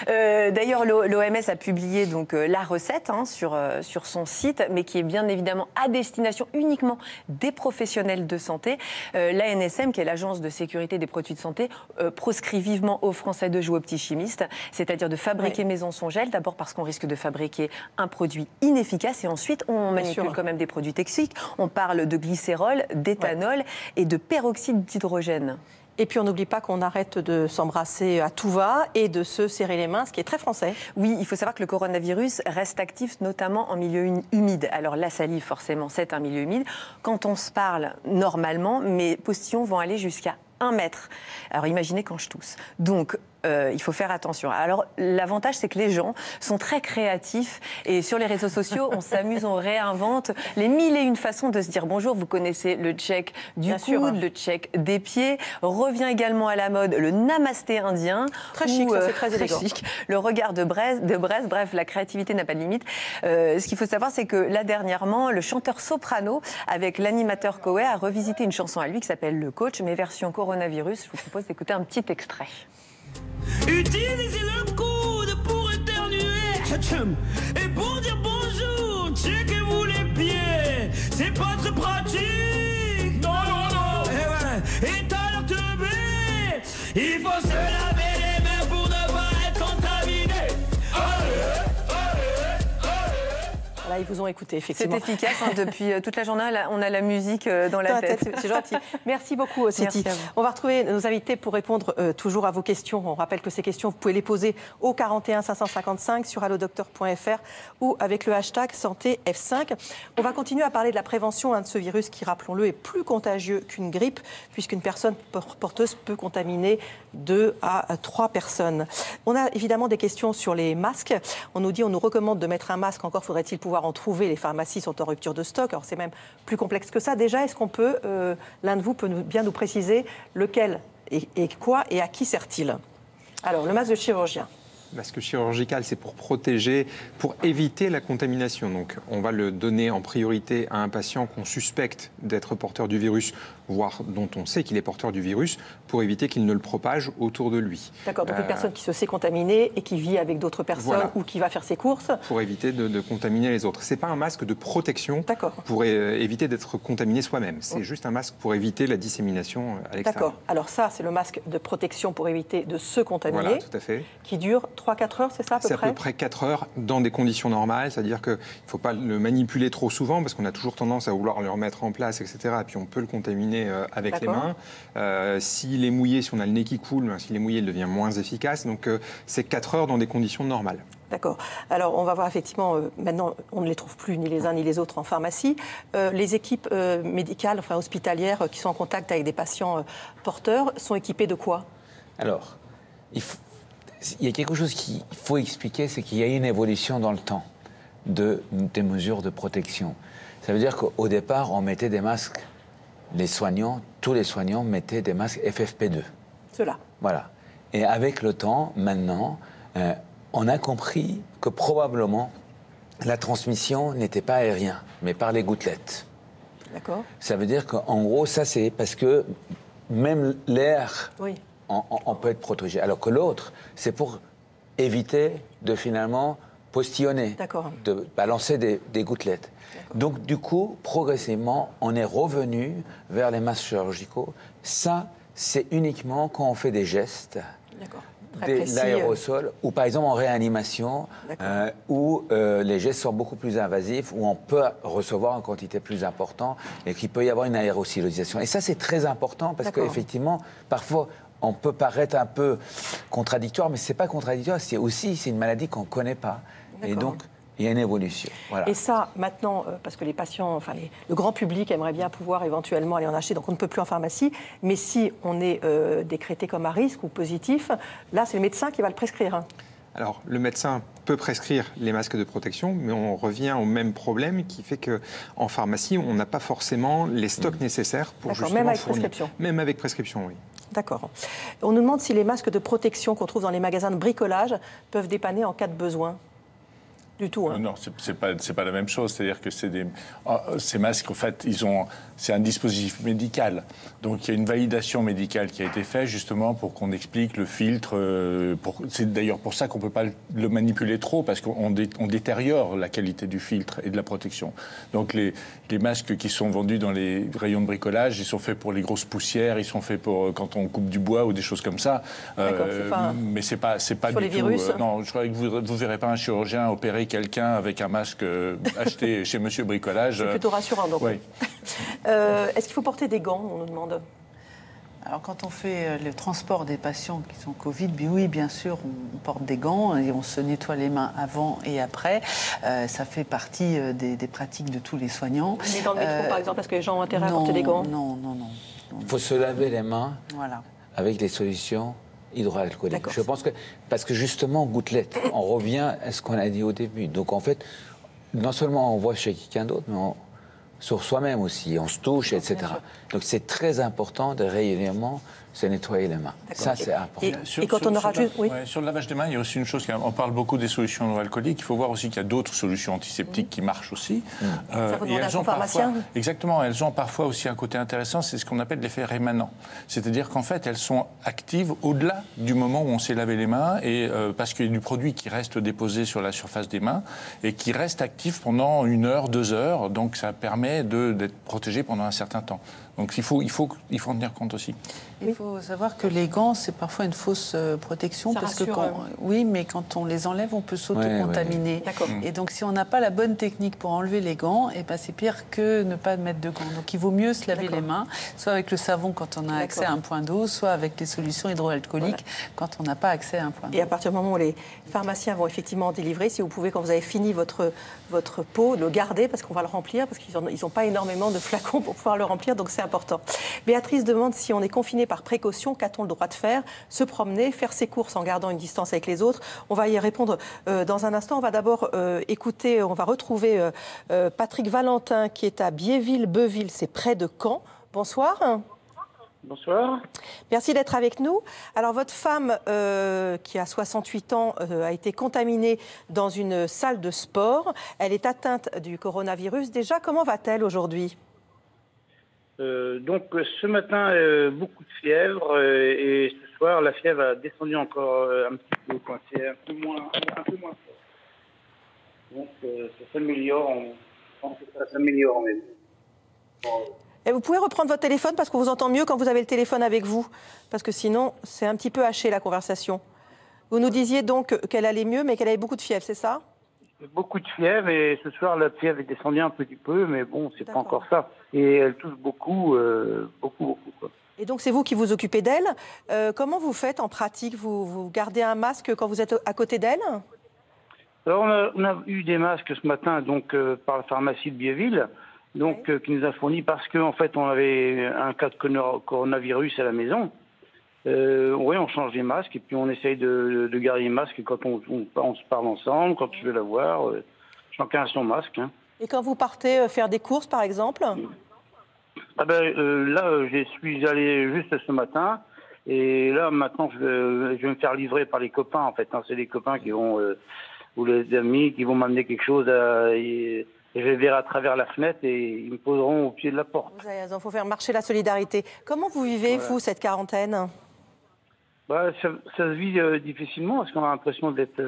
D'ailleurs, l'OMS a publié donc la recette sur son site, mais qui est bien évidemment à destination uniquement des professionnels de santé. L'ANSM, qui est l'Agence de sécurité des produits de santé, proscrit vivement aux Français de jouer aux petits chimistes, c'est-à-dire de fabriquer maison son gel, d'abord parce qu'on risque de fabriquer un produit inefficace, et ensuite on manipule quand même des produits toxiques. On parle de glycérol, d'éthanol et de peroxyde d'hydrogène. Et puis on n'oublie pas qu'on arrête de s'embrasser à tout va et de se serrer les mains, ce qui est très français. Oui, il faut savoir que le coronavirus reste actif notamment en milieu humide. Alors la salive, forcément, c'est un milieu humide. Quand on se parle normalement, mes postillons vont aller jusqu'à 1 mètre. Alors imaginez quand je tousse. Donc il faut faire attention. Alors l'avantage, c'est que les gens sont très créatifs et sur les réseaux sociaux, on s'amuse, on réinvente les 1001 façons de se dire bonjour. Vous connaissez le check du coude, le check des pieds. Revient également à la mode le namasté indien. Très chic, ça c'est très élégant. Chic. Le regard de Brest, bref, la créativité n'a pas de limite. Ce qu'il faut savoir, c'est que là dernièrement, le chanteur soprano avec l'animateur Coé a revisité une chanson à lui qui s'appelle Le Coach, mais version coronavirus. Je vous propose d'écouter un petit extrait. Utilisez le coude pour éternuer et pour dire bonjour, checkez-vous les pieds, c'est pas très pratique. Non, non, non. Et voilà. Et t'as l'air teubé ils vous ont écouté, effectivement. C'est efficace, hein, depuis toute la journée, on a la musique dans la tête. C'est gentil. Merci beaucoup, Siti. On va retrouver nos invités pour répondre toujours à vos questions. On rappelle que ces questions, vous pouvez les poser au 41 555 sur allodocteur.fr ou avec le hashtag santé F5. On va continuer à parler de la prévention de ce virus qui, rappelons-le, est plus contagieux qu'une grippe, puisqu'une personne porteuse peut contaminer 2 à 3 personnes. On a évidemment des questions sur les masques. On nous recommande de mettre un masque. Encore faudrait-il pouvoir en trouver. Les pharmacies sont en rupture de stock. Alors c'est même plus complexe que ça. Déjà, est-ce qu'on peut, l'un de vous peut bien nous préciser lequel et quoi et à qui sert-il? Alors, le masque de chirurgien. Le masque chirurgical, c'est pour protéger, pour éviter la contamination. Donc, on va le donner en priorité à un patient qu'on suspecte d'être porteur du virus, voire dont on sait qu'il est porteur du virus, pour éviter qu'il ne le propage autour de lui. D'accord, donc une personne qui se sait contaminée et qui vit avec d'autres personnes, voilà, ou qui va faire ses courses. Pour éviter de contaminer les autres. Ce n'est pas un masque de protection pour éviter d'être contaminé soi-même. C'est juste un masque pour éviter la dissémination à l'extérieur. D'accord, alors ça, c'est le masque de protection pour éviter de se contaminer. Voilà, tout à fait. Qui dure 3-4 heures, c'est ça à peu près? C'est à peu près 4 heures dans des conditions normales, c'est-à-dire qu'il ne faut pas le manipuler trop souvent parce qu'on a toujours tendance à vouloir le remettre en place, etc. Et puis on peut le contaminer avec les mains. S'il est mouillé, si on a le nez qui coule, s'il est mouillé, il devient moins efficace. Donc c'est 4 heures dans des conditions normales. D'accord. Alors, on va voir effectivement, maintenant, on ne les trouve plus ni les uns ni les autres en pharmacie. Les équipes médicales, enfin hospitalières, qui sont en contact avec des patients porteurs, sont équipées de quoi? Alors, il y a quelque chose qu'il faut expliquer, c'est qu'il y a une évolution dans le temps des mesures de protection. Ça veut dire qu'au départ, on mettait des masques, tous les soignants mettaient des masques FFP2. Cela. Voilà. Et avec le temps, maintenant, on a compris que probablement la transmission n'était pas aérienne, mais par les gouttelettes. D'accord. Ça veut dire qu'en gros, ça c'est parce que même l'air, oui, on peut être protégé. Alors que l'autre, c'est pour éviter de finalement postillonner, de balancer des gouttelettes. Donc du coup, progressivement, on est revenu vers les masques chirurgicaux. Ça, c'est uniquement quand on fait des gestes, de l'aérosol, ou par exemple en réanimation, où les gestes sont beaucoup plus invasifs, où on peut recevoir en quantité plus importante et qu'il peut y avoir une aérosolisation. Et ça, c'est très important parce qu'effectivement, parfois, on peut paraître un peu contradictoire, mais ce n'est pas contradictoire, c'est une maladie qu'on ne connaît pas. Et donc, il y a une évolution. Voilà. Et ça, maintenant, parce que les patients, enfin le grand public aimerait bien pouvoir éventuellement aller en acheter, donc on ne peut plus en pharmacie, mais si on est décrété comme à risque ou positif, là, c'est le médecin qui va le prescrire. Alors, le médecin peut prescrire les masques de protection, mais on revient au même problème qui fait qu'en pharmacie, on n'a pas forcément les stocks nécessaires pour justement même avec fournir. prescription. Même avec prescription, oui. D'accord. On nous demande si les masques de protection qu'on trouve dans les magasins de bricolage peuvent dépanner en cas de besoin. Du tout. Non, c'est pas la même chose. C'est-à-dire que ces masques, en fait, c'est un dispositif médical. Donc, il y a une validation médicale qui a été faite justement pour qu'on explique le filtre. C'est d'ailleurs pour ça qu'on ne peut pas le manipuler trop, parce qu'on détériore la qualité du filtre et de la protection. Donc, les masques qui sont vendus dans les rayons de bricolage, ils sont faits pour les grosses poussières, ils sont faits pour quand on coupe du bois ou des choses comme ça. Mais c'est pas sur du les tout. Virus. Non, je crois que vous ne verrez pas un chirurgien opérer quelqu'un avec un masque acheté chez Monsieur Bricolage. C'est plutôt rassurant, donc. Oui. Est-ce qu'il faut porter des gants, on nous demande? Alors, quand on fait le transport des patients qui sont Covid, oui, bien sûr, on porte des gants et on se nettoie les mains avant et après. Ça fait partie des pratiques de tous les soignants. Mais dans le métro, par exemple, parce que les gens ont intérêt à porter des gants? Non. Il faut se laver les mains avec des solutions hydroalcooliques. Je pense que, parce que justement, gouttelettes, on revient à ce qu'on a dit au début. Donc en fait, non seulement on voit chez quelqu'un d'autre, mais sur soi-même aussi, on se touche, etc. Donc c'est très important de régulièrement se nettoyer les mains. Ça, c'est important. Et quand on aura juste... Sur le lavage des mains, il y a aussi une chose, on parle beaucoup des solutions hydroalcooliques, il faut voir aussi qu'il y a d'autres solutions antiseptiques qui marchent aussi. Ça vous demande à son pharmacien? Exactement, elles ont parfois aussi un côté intéressant, c'est ce qu'on appelle l'effet rémanent. C'est-à-dire qu'en fait, elles sont actives au-delà du moment où on s'est lavé les mains, et parce qu'il y a du produit qui reste déposé sur la surface des mains, et qui reste actif pendant 1 heure, 2 heures, donc ça permet d'être protégé pendant un certain temps. Donc il faut en tenir compte aussi. Il faut savoir que les gants, c'est parfois une fausse protection. Ça parce rassure, que oui, mais quand on les enlève, on peut s'auto-contaminer. Et donc, si on n'a pas la bonne technique pour enlever les gants, et ben, c'est pire que ne pas mettre de gants. Donc, il vaut mieux se laver les mains, soit avec le savon quand on a accès à un point d'eau, soit avec les solutions hydroalcooliques quand on n'a pas accès à un point d'eau. Et à partir du moment où les pharmaciens vont effectivement délivrer, si vous pouvez, quand vous avez fini votre pot, le garder, parce qu'on va le remplir, parce qu'ils n'ont pas énormément de flacons pour pouvoir le remplir, donc c'est important. Béatrice demande si on est confiné par précaution, qu'a-t-on le droit de faire? Se promener, faire ses courses en gardant une distance avec les autres. On va y répondre dans un instant. On va d'abord écouter, on va retrouver Patrick Valentin qui est à Biéville-Beuville, c'est près de Caen. Bonsoir. Bonsoir. Merci d'être avec nous. Alors, votre femme, qui a 68 ans, a été contaminée dans une salle de sport. Elle est atteinte du coronavirus. Déjà, comment va-t-elle aujourd'hui ? Donc, ce matin, beaucoup de fièvre. Et ce soir, la fièvre a descendu encore un petit peu. Quoi. C'est un peu moins fort. Donc, ça s'améliore. On pense que ça s'améliore même. Et vous pouvez reprendre votre téléphone parce qu'on vous entend mieux quand vous avez le téléphone avec vous. Parce que sinon, c'est un petit peu haché la conversation. Vous nous disiez donc qu'elle allait mieux, mais qu'elle avait beaucoup de fièvre, c'est ça ? Beaucoup de fièvre et ce soir, la fièvre est descendue un petit peu, mais bon, c'est pas encore ça. Et elle tousse beaucoup, beaucoup. Quoi. Et donc, c'est vous qui vous occupez d'elle. Comment vous faites en pratique ? Vous gardez un masque quand vous êtes à côté d'elle ? Alors, on a eu des masques ce matin donc par la pharmacie de Biéville. Donc, qui nous a fourni parce qu'en fait, on avait un cas de coronavirus à la maison. Oui, on change les masques et puis on essaye de garder les masques quand on se parle ensemble, quand je vais la voir. Chacun a son masque. Hein. Et quand vous partez faire des courses, par exemple ? Là, je suis allé juste ce matin. Et là, maintenant, je vais me faire livrer par les copains, en fait. Hein. C'est les copains qui vont, ou les amis qui vont m'amener quelque chose et je vais verrai à travers la fenêtre et ils me poseront au pied de la porte. Vous avez raison, il faut faire marcher la solidarité. Comment vous vivez, vous, cette quarantaine ? Ça se vit difficilement parce qu'on a l'impression d'être,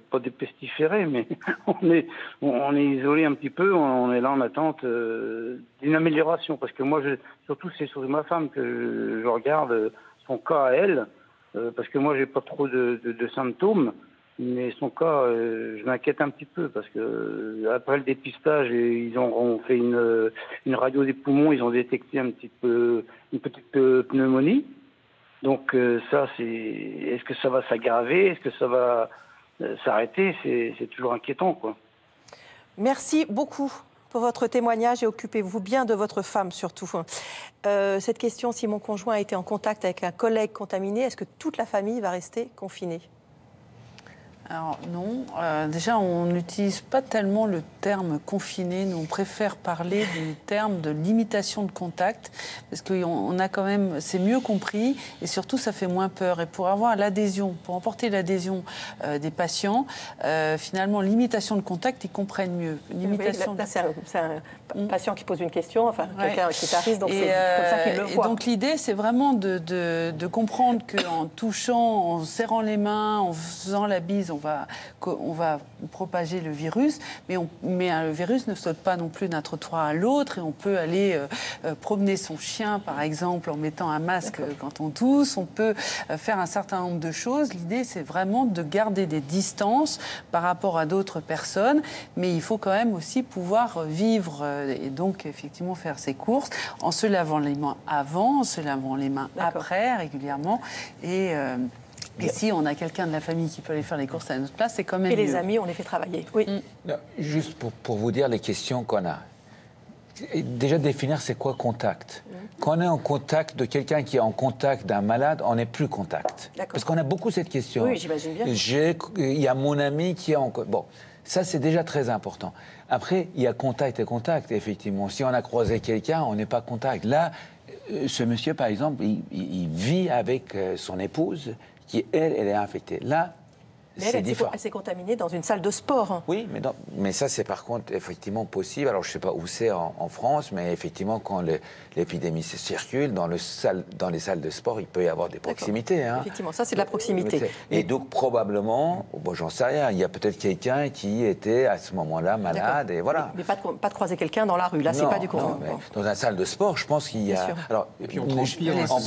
pas des pestiférés, mais on est isolé un petit peu, on est là en attente d'une amélioration. Parce que moi, surtout c'est sur ma femme que je regarde son cas à elle, parce que moi, j'ai pas trop de symptômes. Mais son cas, je m'inquiète un petit peu parce que après le dépistage, ils ont fait une radio des poumons, ils ont détecté une petite pneumonie. Donc ça, est-ce que ça va s'aggraver, est-ce que ça va s'arrêter? C'est toujours inquiétant, quoi. Merci beaucoup pour votre témoignage et occupez-vous bien de votre femme surtout. Cette question, si mon conjoint a été en contact avec un collègue contaminé, est-ce que toute la famille va rester confinée ? Alors non, déjà on n'utilise pas tellement le terme confiné, nous on préfère parler du terme de limitation de contact parce qu'on a quand même, c'est mieux compris et surtout ça fait moins peur. Et pour avoir l'adhésion, pour emporter l'adhésion des patients, finalement limitation de contact, ils comprennent mieux. Limitation. Là, c'est un patient qui pose une question, enfin quelqu'un qui t'arrive, donc c'est comme ça qu'il le voit. Et donc l'idée c'est vraiment de comprendre qu'en touchant, en serrant les mains, en faisant la bise, on va propager le virus, mais le virus ne saute pas non plus d'un trottoir à l'autre et on peut aller promener son chien, par exemple, en mettant un masque quand on tousse. On peut faire un certain nombre de choses. L'idée, c'est vraiment de garder des distances par rapport à d'autres personnes, mais il faut quand même aussi pouvoir vivre et donc effectivement faire ses courses en se lavant les mains avant, en se lavant les mains après régulièrement et si on a quelqu'un de la famille qui peut aller faire les courses à notre place, c'est quand même mieux. Et les amis, on les fait travailler. Oui. Non, juste pour vous dire les questions qu'on a. Déjà définir c'est quoi contact. Quand on est en contact de quelqu'un qui est en contact d'un malade, on n'est plus contact. Parce qu'on a beaucoup cette question. Oui, j'imagine bien. Il y a mon ami qui est en... Bon, ça c'est déjà très important. Après, il y a contact et contact, effectivement. Si on a croisé quelqu'un, on n'est pas contact. Là, ce monsieur, par exemple, il vit avec son épouse, qui, elle est infectée. Là, Mais elle s'est contaminée dans une salle de sport. Oui, mais ça, c'est par contre effectivement possible. Alors, je ne sais pas où c'est en France, mais effectivement, quand l'épidémie circule, dans les salles de sport, il peut y avoir des proximités. Hein. Effectivement, ça, c'est de la proximité. Et donc, probablement, bon, j'en sais rien, il y a peut-être quelqu'un qui était à ce moment-là malade, et voilà. Mais pas de croiser quelqu'un dans la rue, là, c'est pas du corona. Dans une salle de sport, je pense qu'il y a... Alors, et puis on transpire. Alors,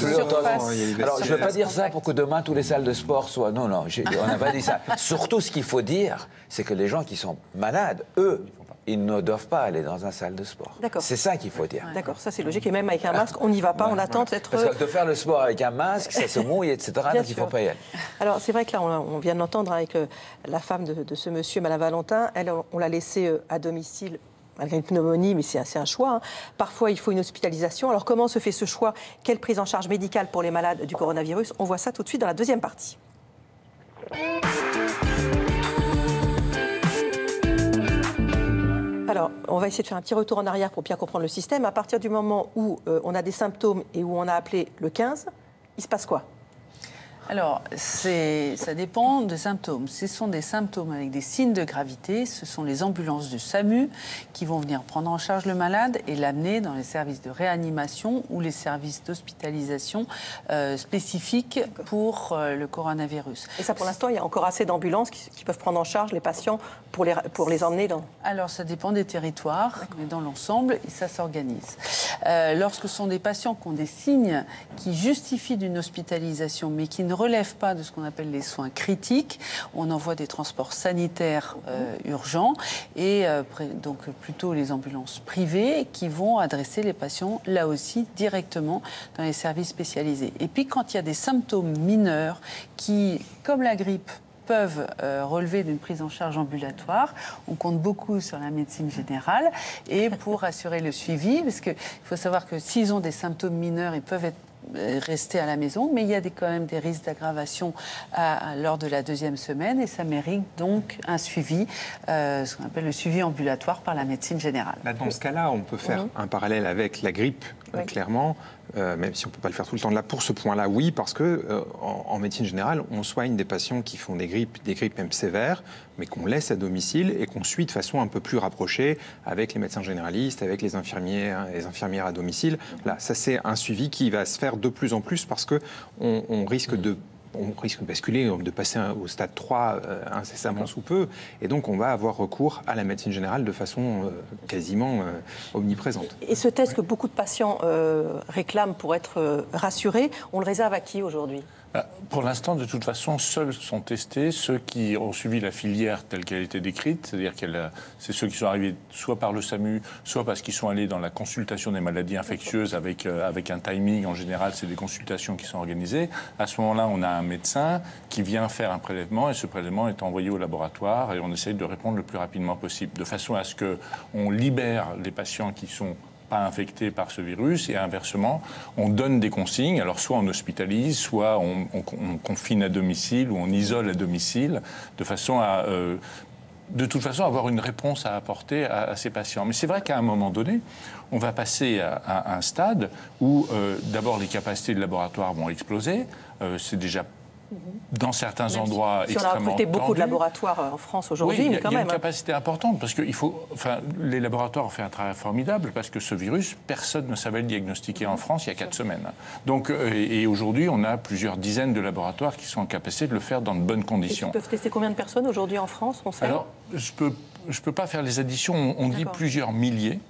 je ne veux pas dire ça pour que demain, toutes les salles de sport soient... Non, on n'a pas dit ça. Surtout, ce qu'il faut dire, c'est que les gens qui sont malades, eux, ils ne doivent pas aller dans une salle de sport. C'est ça qu'il faut dire. D'accord, ça c'est logique. Et même avec un masque, on n'y va pas, on attend d'être... Parce que de faire le sport avec un masque, ça se mouille, etc. Donc il ne faut pas y aller. Alors c'est vrai que là, on vient de l'entendre avec la femme de ce monsieur, Madame Valentin. Elle, on l'a laissée à domicile malgré une pneumonie, mais c'est un choix. Hein. Parfois, il faut une hospitalisation. Alors comment se fait ce choix? Quelle prise en charge médicale pour les malades du coronavirus? On voit ça tout de suite dans la deuxième partie. Alors, on va essayer de faire un petit retour en arrière pour bien comprendre le système. À partir du moment où on a des symptômes et où on a appelé le 15, il se passe quoi? Alors, ça dépend des symptômes. Ce sont des symptômes avec des signes de gravité. Ce sont les ambulances du SAMU qui vont venir prendre en charge le malade et l'amener dans les services de réanimation ou les services d'hospitalisation spécifiques pour le coronavirus. Et ça, pour l'instant, il y a encore assez d'ambulances qui peuvent prendre en charge les patients pour les emmener dans... Alors, ça dépend des territoires, mais dans l'ensemble, ça s'organise. Lorsque ce sont des patients qui ont des signes qui justifient d'une hospitalisation, mais qui ne relève pas de ce qu'on appelle les soins critiques, on envoie des transports sanitaires urgents et donc plutôt les ambulances privées qui vont adresser les patients là aussi directement dans les services spécialisés. Et puis quand il y a des symptômes mineurs qui, comme la grippe, peuvent relever d'une prise en charge ambulatoire. On compte beaucoup sur la médecine générale et pour assurer le suivi, parce qu'il faut savoir que s'ils ont des symptômes mineurs, ils peuvent rester à la maison, mais il y a quand même des risques d'aggravation lors de la deuxième semaine et ça mérite donc un suivi, ce qu'on appelle le suivi ambulatoire par la médecine générale. Là, dans ce cas-là, on peut faire un parallèle avec la grippe, clairement, même si on ne peut pas le faire tout le temps. Là, pour ce point-là, oui, parce que en médecine générale, on soigne des patients qui font des grippes même sévères, mais qu'on laisse à domicile et qu'on suit de façon un peu plus rapprochée avec les médecins généralistes, avec les infirmières à domicile. Là, ça, c'est un suivi qui va se faire de plus en plus parce qu'on risque de basculer, de passer au stade 3 incessamment sous peu. Et donc, on va avoir recours à la médecine générale de façon quasiment omniprésente. Et ce test que beaucoup de patients réclament pour être rassurés, on le réserve à qui aujourd'hui ? Pour l'instant, de toute façon, seuls sont testés ceux qui ont suivi la filière telle qu'elle était décrite, c'est-à-dire c'est ceux qui sont arrivés soit par le SAMU, soit parce qu'ils sont allés dans la consultation des maladies infectieuses avec un timing. En général, c'est des consultations qui sont organisées. À ce moment-là, on a un médecin qui vient faire un prélèvement et ce prélèvement est envoyé au laboratoire et on essaye de répondre le plus rapidement possible, de façon à ce qu'on libère les patients qui sont pas infectés par ce virus et inversement, on donne des consignes. Alors soit on hospitalise, soit on confine à domicile ou on isole à domicile de façon à, de toute façon, avoir une réponse à apporter à ces patients. Mais c'est vrai qu'à un moment donné, on va passer à un stade où d'abord les capacités de laboratoire vont exploser. C'est déjà dans certains endroits extrêmement on a recruté beaucoup de laboratoires en France aujourd'hui, mais quand même. Il y a une capacité importante parce que les laboratoires ont fait un travail formidable parce que ce virus, personne ne savait le diagnostiquer en France il y a 4 semaines. Donc, et aujourd'hui, on a plusieurs dizaines de laboratoires qui sont en capacité de le faire dans de bonnes conditions. Et ils peuvent tester combien de personnes aujourd'hui en France, on sait ? Alors, je peux pas faire les additions. On dit plusieurs milliers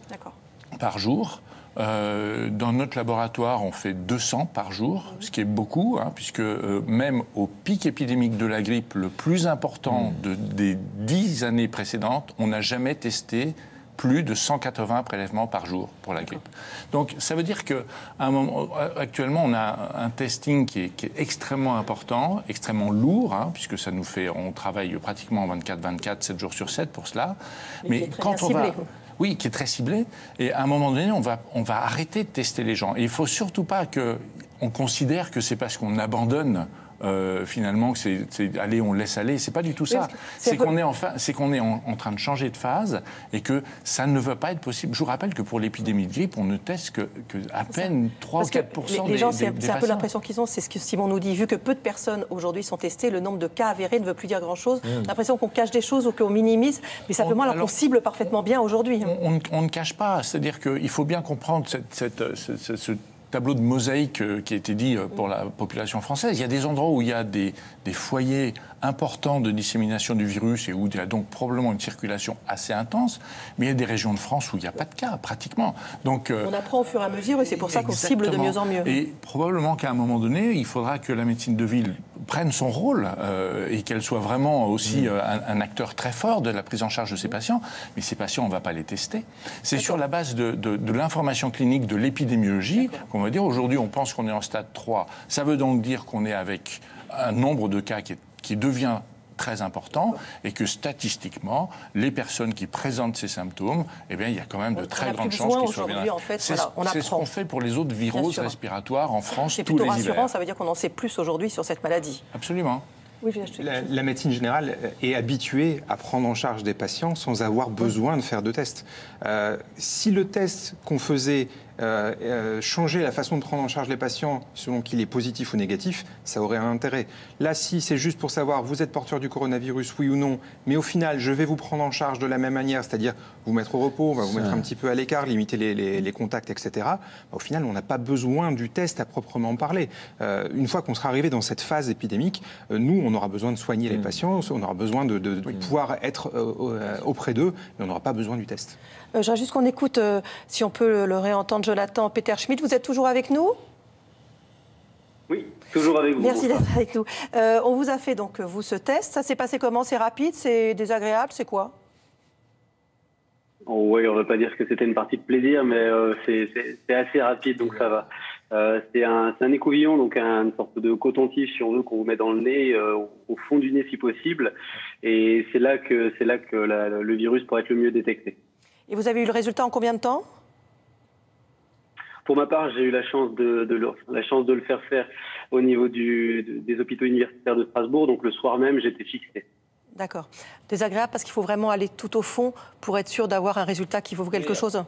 par jour. Dans notre laboratoire, on fait 200 par jour, ce qui est beaucoup, puisque même au pic épidémique de la grippe, le plus important des 10 années précédentes, on n'a jamais testé plus de 180 prélèvements par jour pour la grippe. Donc ça veut dire qu'actuellement, on a un testing qui est extrêmement important, extrêmement lourd, puisque ça nous fait, on travaille pratiquement 24/24, 7 jours sur 7 pour cela. Mais quand on va... Oui, qui est très ciblé. Et à un moment donné, on va arrêter de tester les gens. Et il ne faut surtout pas qu'on considère que c'est parce qu'on abandonne finalement que c'est allez, on laisse aller. C'est pas du tout ça. C'est qu'on est en train de changer de phase et que ça ne va pas être possible. Je vous rappelle que pour l'épidémie de grippe, on ne teste que à peine 3 ou 4% les gens, c'est des un peu l'impression qu'ils ont, c'est ce que Simon nous dit. Vu que peu de personnes aujourd'hui sont testées, le nombre de cas avérés ne veut plus dire grand-chose. On a l'impression qu'on cache des choses ou qu'on minimise, mais simplement alors qu'on cible parfaitement bien aujourd'hui. On ne cache pas. C'est-à-dire qu'il faut bien comprendre ce tableau de mosaïque qui a été dit pour la population française. Il y a des endroits où il y a des foyers importants de dissémination du virus et où il y a donc probablement une circulation assez intense, mais il y a des régions de France où il n'y a pas de cas, pratiquement. Donc, on apprend au fur et à mesure et c'est pour ça qu'on cible de mieux en mieux. Et probablement qu'à un moment donné, il faudra que la médecine de ville prenne son rôle et qu'elle soit vraiment aussi un acteur très fort de la prise en charge de ces patients. Mais ces patients, on ne va pas les tester. C'est sur la base de l'information clinique, de l'épidémiologie, qu'on va dire aujourd'hui, on pense qu'on est en stade 3. Ça veut donc dire qu'on est avec un nombre de cas qui devient très important et que statistiquement, les personnes qui présentent ces symptômes, eh bien, il y a quand même de très grandes chances qu'ils soient bien. En fait, c'est ce qu'on fait pour les autres viroses respiratoires en France tous les hivers. C'est plutôt rassurant, ça veut dire qu'on en sait plus aujourd'hui sur cette maladie. Absolument. Oui, la médecine générale est habituée à prendre en charge des patients sans avoir besoin de faire de tests. Si le test qu'on faisait changer la façon de prendre en charge les patients selon qu'il est positif ou négatif, ça aurait un intérêt. Là, si c'est juste pour savoir vous êtes porteur du coronavirus, oui ou non, mais au final, je vais vous prendre en charge de la même manière, c'est-à-dire vous mettre au repos, on va vous mettre un petit peu à l'écart, limiter les contacts, etc. Au final, on n'a pas besoin du test à proprement parler. Une fois qu'on sera arrivé dans cette phase épidémique, nous, on aura besoin de soigner les patients, on aura besoin de pouvoir être auprès d'eux, mais on n'aura pas besoin du test. J'aimerais juste qu'on écoute, si on peut le réentendre, Jonathan Peter Schmidt. Vous êtes toujours avec nous ? Oui, toujours avec vous. Merci d'être avec nous. On vous a fait donc, vous, ce test. Ça s'est passé comment ? C'est rapide ? C'est désagréable ? C'est quoi ? Oui, on ne va pas dire que c'était une partie de plaisir, mais c'est assez rapide, donc ça va. C'est un écouvillon, donc une sorte de coton-tige, si on veut, qu'on vous met dans le nez, au fond du nez si possible. Et c'est là que le virus pourrait être le mieux détecté. Et vous avez eu le résultat en combien de temps ? Pour ma part, j'ai eu la chance de le faire au niveau des hôpitaux universitaires de Strasbourg. Donc le soir même, j'étais fixé. D'accord. Désagréable parce qu'il faut vraiment aller tout au fond pour être sûr d'avoir un résultat qui vaut quelque chose.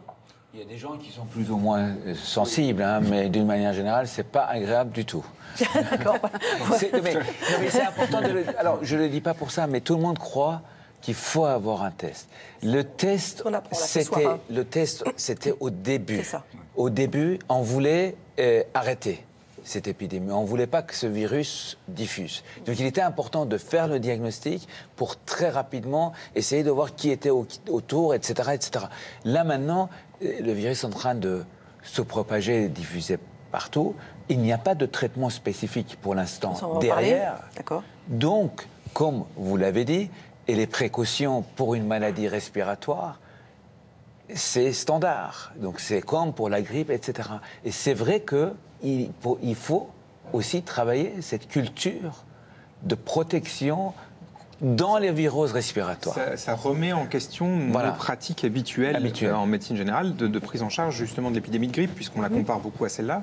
Il y a des gens qui sont plus ou moins sensibles, mais d'une manière générale, c'est pas agréable du tout. D'accord. Mais c'est important de le... Alors, je ne le dis pas pour ça, mais tout le monde croit qu'il faut avoir un test. Le test, c'était au début. C'est ça. Au début, on voulait arrêter cette épidémie. On ne voulait pas que ce virus diffuse. Donc il était important de faire le diagnostic pour très rapidement essayer de voir qui était autour, etc., etc. Là maintenant, le virus est en train de se propager et diffuser partout. Il n'y a pas de traitement spécifique pour l'instant derrière. D'accord. Donc, comme vous l'avez dit, et les précautions pour une maladie respiratoire, c'est standard. Donc c'est comme pour la grippe, etc. Et c'est vrai qu'il faut aussi travailler cette culture de protection dans les viroses respiratoires. Ça remet en question nos pratiques habituelles en médecine générale de prise en charge justement de l'épidémie de grippe, puisqu'on la compare beaucoup à celle-là.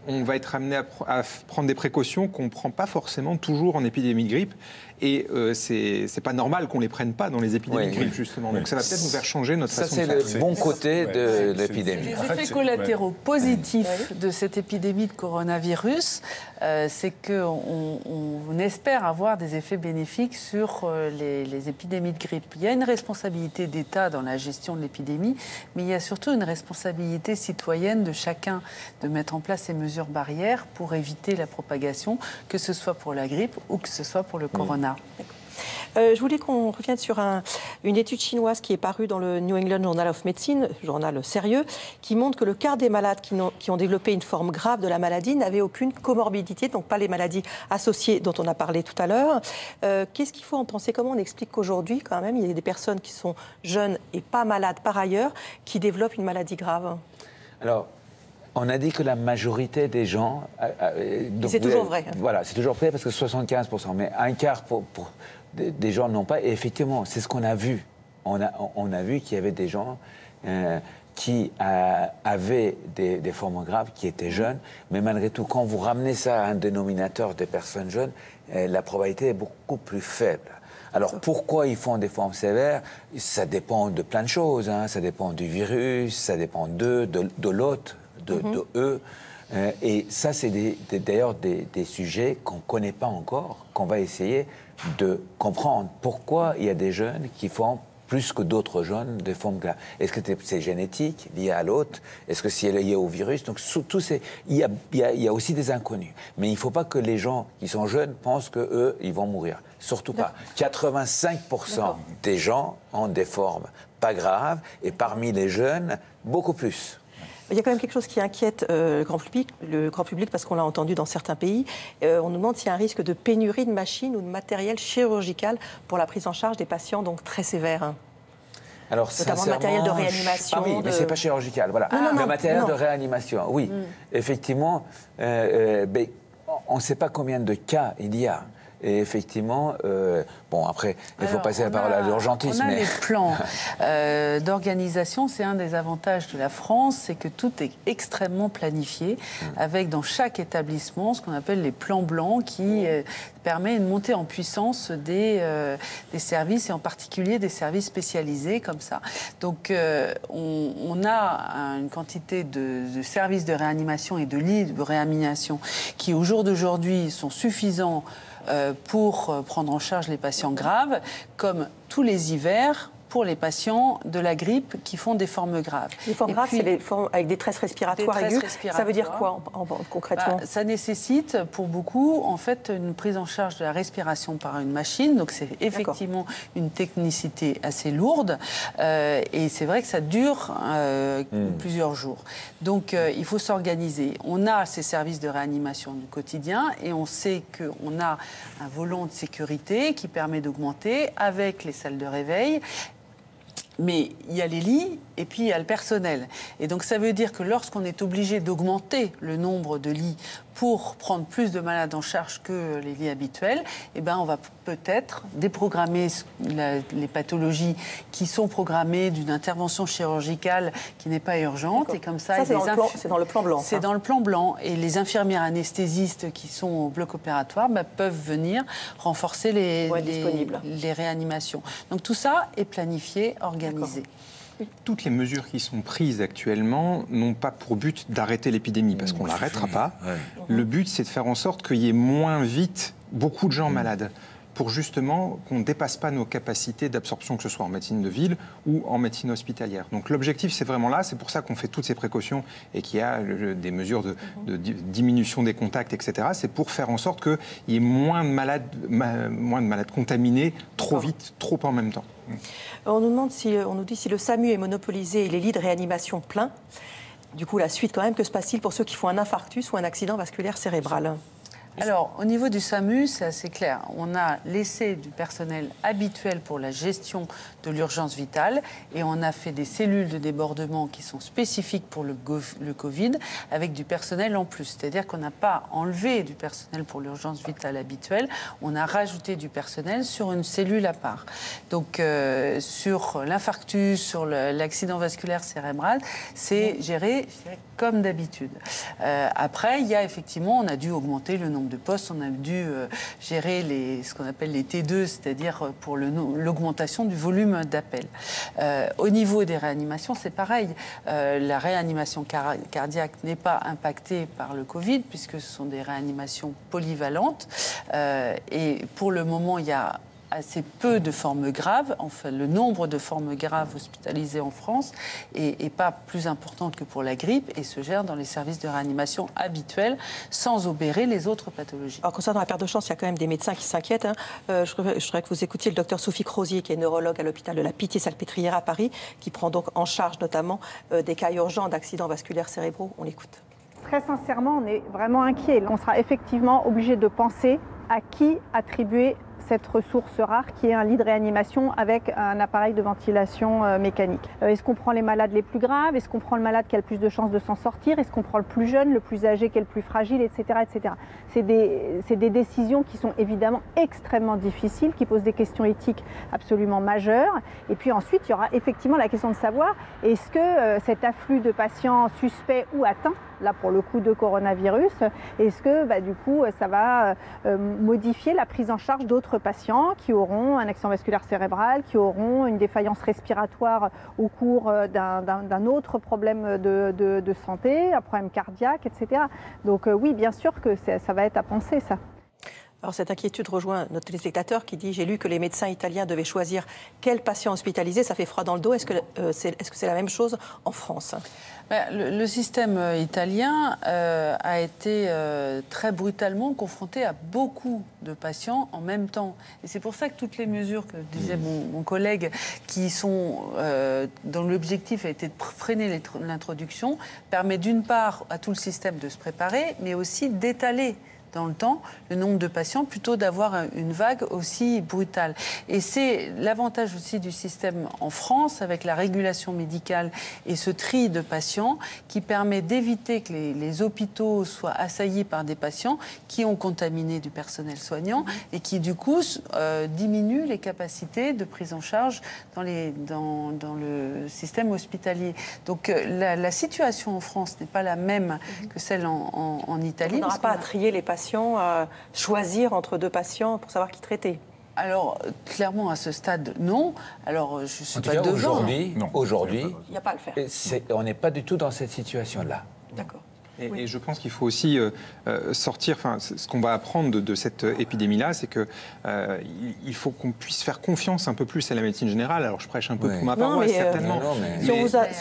On va être amené à prendre des précautions qu'on ne prend pas forcément toujours en épidémie de grippe. Et c'est pas normal qu'on ne les prenne pas dans les épidémies de grippe, justement. Donc ça va peut-être nous faire changer notre façon de faire. Ça, c'est le bon côté de l'épidémie. Les effets collatéraux positifs de cette épidémie de coronavirus, c'est qu'on espère avoir des effets bénéfiques sur les épidémies de grippe. Il y a une responsabilité d'État dans la gestion de l'épidémie, mais il y a surtout une responsabilité citoyenne de chacun de mettre en place ces mesures barrières pour éviter la propagation, que ce soit pour la grippe ou que ce soit pour le corona. Je voulais qu'on revienne sur une étude chinoise qui est parue dans le New England Journal of Medicine, journal sérieux, qui montre que le quart des malades qui ont développé une forme grave de la maladie n'avaient aucune comorbidité, donc pas les maladies associées dont on a parlé tout à l'heure. Qu'est-ce qu'il faut en penser ? Comment on explique qu'aujourd'hui, quand même, il y a des personnes qui sont jeunes et pas malades par ailleurs, qui développent une maladie grave ? Alors, on a dit que la majorité des gens... c'est toujours vrai. Voilà, c'est toujours vrai parce que 75%, mais un quart des gens n'ont pas. Et effectivement, c'est ce qu'on a vu. On a vu qu'il y avait des gens qui avaient des formes graves, qui étaient jeunes, mais malgré tout, quand vous ramenez ça à un dénominateur des personnes jeunes, la probabilité est beaucoup plus faible. Alors pourquoi ils font des formes sévères? Ça dépend de plein de choses, hein. Ça dépend du virus, ça dépend d'eux, de l'hôte, de eux. Et ça, c'est d'ailleurs des sujets qu'on ne connaît pas encore, qu'on va essayer de comprendre. Pourquoi il y a des jeunes qui font plus que d'autres jeunes des formes graves? Est-ce que c'est génétique, lié à l'hôte? Est-ce que c'est lié au virus? Donc, il y a aussi des inconnus. Mais il ne faut pas que les gens qui sont jeunes pensent qu'eux, ils vont mourir. Surtout pas. 85% des gens ont des formes pas graves, et parmi les jeunes, beaucoup plus. Il y a quand même quelque chose qui inquiète le grand public parce qu'on l'a entendu dans certains pays. On nous demande s'il y a un risque de pénurie de machines ou de matériel chirurgical pour la prise en charge des patients donc très sévères. Alors, notamment le matériel de réanimation. Ah oui, mais c'est pas chirurgical. Voilà. Le matériel de réanimation, oui. Effectivement, mais on ne sait pas combien de cas il y a. Et effectivement, bon, après, il faut passer la parole à l'urgentiste. On a les plans d'organisation. C'est un des avantages de la France, c'est que tout est extrêmement planifié, avec dans chaque établissement ce qu'on appelle les plans blancs qui permet une montée en puissance des services, et en particulier des services spécialisés comme ça. Donc, on a une quantité de services de réanimation et de lits de réanimation qui, au jour d'aujourd'hui, sont suffisants pour prendre en charge les patients graves, comme tous les hivers pour les patients de la grippe qui font des formes graves. Les formes graves, c'est les formes avec détresse respiratoire aiguë. Ça veut dire quoi concrètement? Ça nécessite pour beaucoup en fait une prise en charge de la respiration par une machine. Donc c'est effectivement une technicité assez lourde et c'est vrai que ça dure plusieurs jours. Donc il faut s'organiser. On a ces services de réanimation du quotidien et on sait qu'on a un volant de sécurité qui permet d'augmenter avec les salles de réveil. Mais il y a les lits et puis il y a le personnel. Et donc ça veut dire que lorsqu'on est obligé d'augmenter le nombre de lits pour prendre plus de malades en charge que les lits habituels, eh ben on va peut-être déprogrammer les pathologies qui sont programmées d'une intervention chirurgicale qui n'est pas urgente. Et comme ça c'est dans le plan blanc. C'est dans le plan blanc. Et les infirmières anesthésistes qui sont au bloc opératoire peuvent venir renforcer les réanimations. Donc tout ça est planifié, organisé. Toutes les mesures qui sont prises actuellement n'ont pas pour but d'arrêter l'épidémie, parce qu'on ne l'arrêtera pas. Le but, c'est de faire en sorte qu'il y ait moins vite beaucoup de gens malades, pour justement qu'on ne dépasse pas nos capacités d'absorption, que ce soit en médecine de ville ou en médecine hospitalière. Donc l'objectif, c'est vraiment là, c'est pour ça qu'on fait toutes ces précautions et qu'il y a des mesures de diminution des contacts, etc. C'est pour faire en sorte qu'il y ait moins de malades contaminés trop vite, trop en même temps. On nous dit si le SAMU est monopolisé et les lits de réanimation pleins, du coup la suite quand même, que se passe-t-il pour ceux qui font un infarctus ou un accident vasculaire cérébral? Alors, au niveau du SAMU, c'est assez clair. On a laissé du personnel habituel pour la gestion de l'urgence vitale et on a fait des cellules de débordement qui sont spécifiques pour le Covid avec du personnel en plus. C'est-à-dire qu'on n'a pas enlevé du personnel pour l'urgence vitale habituelle, on a rajouté du personnel sur une cellule à part. Donc, sur l'infarctus, sur l'accident vasculaire cérébral, c'est géré comme d'habitude. Après, il y a effectivement, on a dû augmenter le nombre de postes, on a dû gérer ce qu'on appelle les T2, c'est-à-dire pour l'augmentation du volume d'appels. Au niveau des réanimations, c'est pareil. La réanimation cardiaque n'est pas impactée par le Covid, puisque ce sont des réanimations polyvalentes. Et pour le moment, il y a assez peu de formes graves. Enfin, le nombre de formes graves hospitalisées en France est pas plus importante que pour la grippe et se gère dans les services de réanimation habituels sans obérer les autres pathologies. Alors, concernant la perte de chance, il y a quand même des médecins qui s'inquiètent. Je voudrais que vous écoutiez le docteur Sophie Crozier, qui est neurologue à l'hôpital de la Pitié-Salpêtrière à Paris, qui prend donc en charge notamment des cas urgents d'accidents vasculaires cérébraux. On l'écoute. Très sincèrement, on est vraiment inquiet. On sera effectivement obligé de penser à qui attribuer cette ressource rare qui est un lit de réanimation avec un appareil de ventilation mécanique. Est-ce qu'on prend les malades les plus graves? Est-ce qu'on prend le malade qui a le plus de chances de s'en sortir? Est-ce qu'on prend le plus jeune, le plus âgé qui est le plus fragile, etc. etc. C'est des décisions qui sont évidemment extrêmement difficiles, qui posent des questions éthiques absolument majeures. Et puis ensuite, il y aura effectivement la question de savoir, est-ce que cet afflux de patients suspects ou atteints, là pour le coup de coronavirus, est-ce que du coup ça va modifier la prise en charge d'autres patients qui auront un accident vasculaire cérébral, qui auront une défaillance respiratoire au cours d'un autre problème de santé, un problème cardiaque, etc. Donc oui, bien sûr que ça va être à penser, ça. Alors cette inquiétude rejoint notre téléspectateur qui dit « J'ai lu que les médecins italiens devaient choisir quel patient hospitaliser. Ça fait froid dans le dos. Est-ce que c'est la même chose en France ?» Le système italien a été très brutalement confronté à beaucoup de patients en même temps. Et c'est pour ça que toutes les mesures que disait mon collègue, qui sont dont l'objectif a été de freiner l'introduction, permet d'une part à tout le système de se préparer, mais aussi d'étaler dans le temps le nombre de patients, plutôt d'avoir une vague aussi brutale. Et c'est l'avantage aussi du système en France, avec la régulation médicale et ce tri de patients, qui permet d'éviter que les hôpitaux soient assaillis par des patients qui ont contaminé du personnel soignant et qui, du coup, diminuent les capacités de prise en charge dans le système hospitalier. Donc la situation en France n'est pas la même que celle en Italie. On n'aura pas à trier les patients, à choisir entre deux patients pour savoir qui traiter. Alors, clairement, à ce stade, non. Alors, je ne suis pas devant. Aujourd'hui, il n'y a pas à le faire. On n'est pas du tout dans cette situation-là. D'accord. Et je pense qu'il faut aussi sortir, ce qu'on va apprendre de cette épidémie-là, c'est qu'il faut qu'on puisse faire confiance un peu plus à la médecine générale. Alors je prêche un peu pour ma paroisse, certainement. Si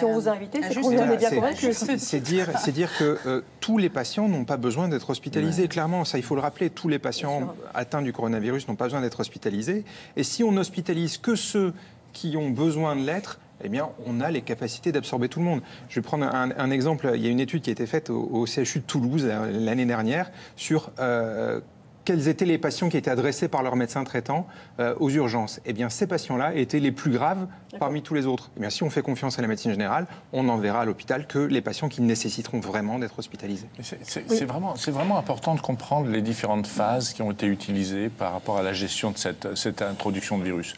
on vous a invité, c'est qu'on est bien convaincu. C'est dire que tous les patients n'ont pas besoin d'être hospitalisés. Clairement, ça il faut le rappeler, tous les patients atteints du coronavirus n'ont pas besoin d'être hospitalisés. Et si on n'hospitalise que ceux qui ont besoin de l'être, eh bien, on a les capacités d'absorber tout le monde. Je vais prendre un exemple. Il y a une étude qui a été faite au CHU de Toulouse l'année dernière sur quels étaient les patients qui étaient adressés par leur médecin traitant aux urgences. Eh bien, ces patients-là étaient les plus graves parmi tous les autres. Eh bien, si on fait confiance à la médecine générale, on n'enverra à l'hôpital que les patients qui nécessiteront vraiment d'être hospitalisés. C'est vraiment important de comprendre les différentes phases qui ont été utilisées par rapport à la gestion de cette introduction de virus.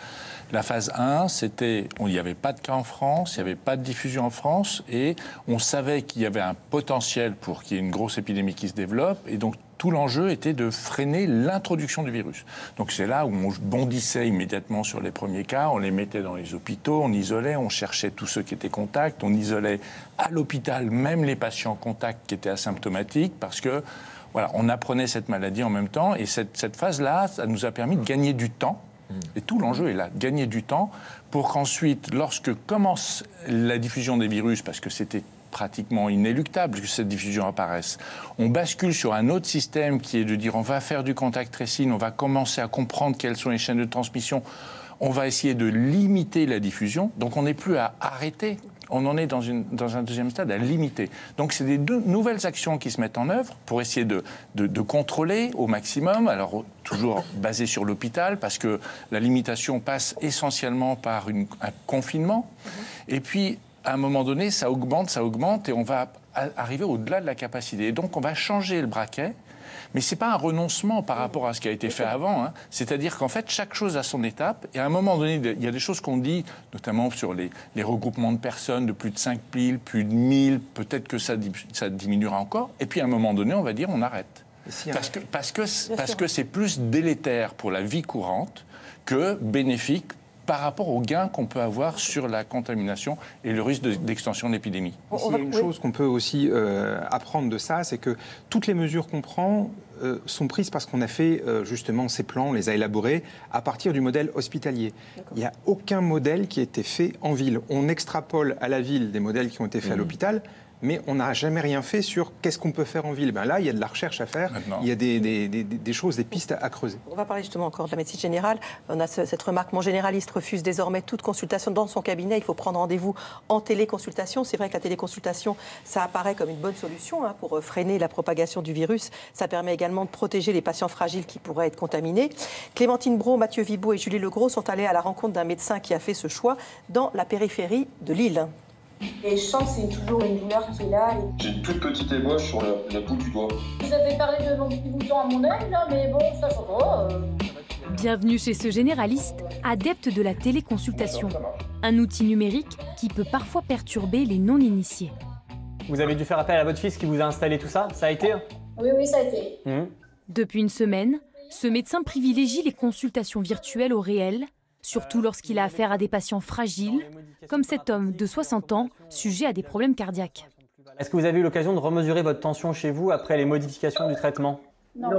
La phase 1, il n'y avait pas de cas en France, il n'y avait pas de diffusion en France, et on savait qu'il y avait un potentiel pour qu'il y ait une grosse épidémie qui se développe, et donc tout l'enjeu était de freiner l'introduction du virus. Donc c'est là où on bondissait immédiatement sur les premiers cas, on les mettait dans les hôpitaux, on isolait, on cherchait tous ceux qui étaient contacts, on isolait à l'hôpital même les patients contacts qui étaient asymptomatiques, parce que voilà, on apprenait cette maladie en même temps, et cette phase-là, ça nous a permis de gagner du temps. Et tout l'enjeu est là, gagner du temps pour qu'ensuite, lorsque commence la diffusion des virus, parce que c'était pratiquement inéluctable que cette diffusion apparaisse, on bascule sur un autre système qui est de dire on va faire du contact tracing, on va commencer à comprendre quelles sont les chaînes de transmission, on va essayer de limiter la diffusion, donc on n'est plus à arrêter. On en est dans un deuxième stade à limiter. Donc c'est des nouvelles actions qui se mettent en œuvre pour essayer de contrôler au maximum, alors toujours basé sur l'hôpital, parce que la limitation passe essentiellement par un confinement. Et puis, à un moment donné, ça augmente, et on va arriver au-delà de la capacité. Et donc on va changer le braquet. Mais ce n'est pas un renoncement par rapport à ce qui a été fait avant. C'est-à-dire qu'en fait, chaque chose a son étape. Et à un moment donné, il y a des choses qu'on dit, notamment sur les regroupements de personnes de plus de 5 000, plus de 1000. Peut-être que ça diminuera encore. Et puis à un moment donné, on va dire on arrête. Parce que c'est plus délétère pour la vie courante que bénéfique par rapport aux gains qu'on peut avoir sur la contamination et le risque d'extension de l'épidémie. Il y a une chose qu'on peut aussi apprendre de ça, c'est que toutes les mesures qu'on prend sont prises parce qu'on a fait justement ces plans, on les a élaborés à partir du modèle hospitalier. Il n'y a aucun modèle qui a été fait en ville. On extrapole à la ville des modèles qui ont été faits à l'hôpital, mais on n'a jamais rien fait sur qu'est-ce qu'on peut faire en ville. Ben là, il y a de la recherche à faire, il y a des choses, des pistes à creuser. On va parler justement encore de la médecine générale. On a cette remarque, mon généraliste refuse désormais toute consultation dans son cabinet. Il faut prendre rendez-vous en téléconsultation. C'est vrai que la téléconsultation, ça apparaît comme une bonne solution pour freiner la propagation du virus. Ça permet également de protéger les patients fragiles qui pourraient être contaminés. Clémentine Brault, Mathieu Vibaud et Julie Legros sont allés à la rencontre d'un médecin qui a fait ce choix dans la périphérie de Lille. Et je sens que c'est toujours une douleur qui est là. J'ai une toute petite ébauche sur la bout du doigt. Vous avez parlé de l'anti-bouton à mon œil, là, mais bon, ça va. Bienvenue chez ce généraliste, adepte de la téléconsultation. Un outil numérique qui peut parfois perturber les non-initiés. Vous avez dû faire appel à votre fils qui vous a installé tout ça? Ça a été? Oui, ça a été. Depuis une semaine, ce médecin privilégie les consultations virtuelles au réel, surtout lorsqu'il a affaire à des patients fragiles, comme cet homme de 60 ans, sujet à des problèmes cardiaques. Est-ce que vous avez eu l'occasion de remesurer votre tension chez vous après les modifications du traitement? Non.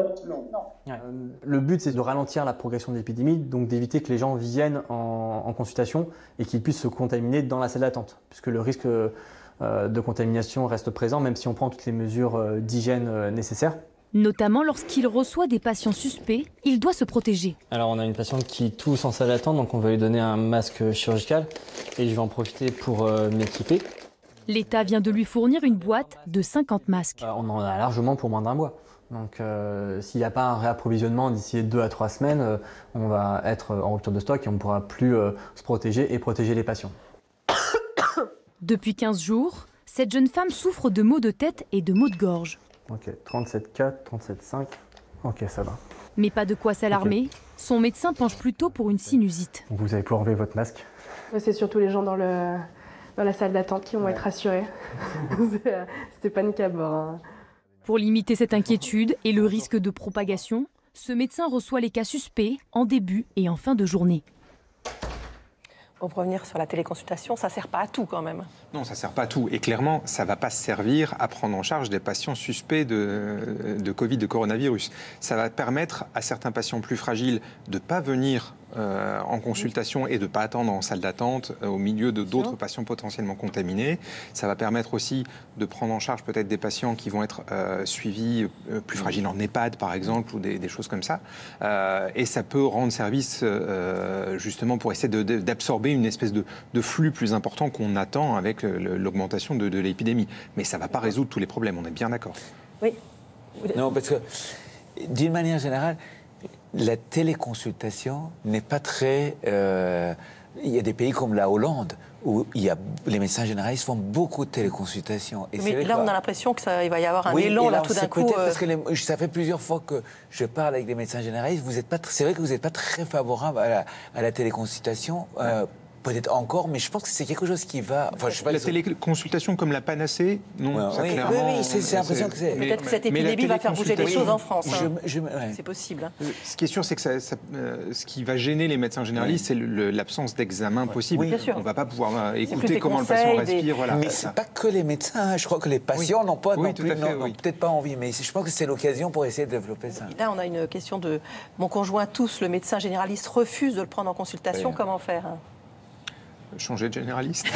Le but, c'est de ralentir la progression de l'épidémie, donc d'éviter que les gens viennent en consultation et qu'ils puissent se contaminer dans la salle d'attente, puisque le risque de contamination reste présent, même si on prend toutes les mesures d'hygiène nécessaires. Notamment lorsqu'il reçoit des patients suspects, il doit se protéger. Alors on a une patiente qui tousse en salle d'attente, donc on va lui donner un masque chirurgical et je vais en profiter pour m'équiper. L'État vient de lui fournir une boîte de 50 masques. On en a largement pour moins d'un mois. Donc s'il n'y a pas un réapprovisionnement d'ici 2 à 3 semaines, on va être en rupture de stock et on ne pourra plus se protéger et protéger les patients. Depuis 15 jours, cette jeune femme souffre de maux de tête et de maux de gorge. Ok, 37,4, 37,5, ok ça va. Mais pas de quoi s'alarmer, son médecin penche plutôt pour une sinusite. Vous allez pouvoir enlever votre masque. C'est surtout les gens dans la salle d'attente qui vont être rassurés. C'était panique à bord. Pour limiter cette inquiétude et le risque de propagation, ce médecin reçoit les cas suspects en début et en fin de journée. Pour revenir sur la téléconsultation, ça ne sert pas à tout quand même. Non, ça ne sert pas à tout. Et clairement, ça ne va pas servir à prendre en charge des patients suspects de Covid, de coronavirus. Ça va permettre à certains patients plus fragiles de ne pas venir en consultation et de ne pas attendre en salle d'attente au milieu d'autres patients potentiellement contaminés. Ça va permettre aussi de prendre en charge peut-être des patients qui vont être suivis plus fragiles en EHPAD par exemple ou des choses comme ça. Et ça peut rendre service justement pour essayer d'absorber une espèce de flux plus important qu'on attend avec l'augmentation de l'épidémie. Mais ça ne va pas résoudre tous les problèmes, on est bien d'accord. Oui. Non, parce que d'une manière générale, la téléconsultation n'est pas très... il y a des pays comme la Hollande où les médecins généralistes font beaucoup de téléconsultations. Et mais là, on a l'impression qu'il va y avoir un élan là, tout d'un coup. Parce que ça fait plusieurs fois que je parle avec des médecins généralistes. C'est vrai que vous n'êtes pas très favorable à la téléconsultation. Peut-être encore, mais je pense que c'est quelque chose qui va... Enfin, je sais pas, la téléconsultation comme la panacée, non, ça clairement... Oui, c'est l'impression que c'est... Peut-être que cette épidémie va faire bouger les choses en France. C'est possible. Ce qui est sûr, c'est que ce qui va gêner les médecins généralistes, c'est l'absence d'examen possible. On ne va pas pouvoir écouter comment le patient respire. Voilà. Mais ce n'est pas que les médecins. Je crois que les patients n'ont peut-être pas envie. Mais je pense que c'est l'occasion pour essayer de développer ça. Là, on a une question de... Mon conjoint tousse, le médecin généraliste refuse de le prendre en consultation. Comment faire ? Changer de généraliste.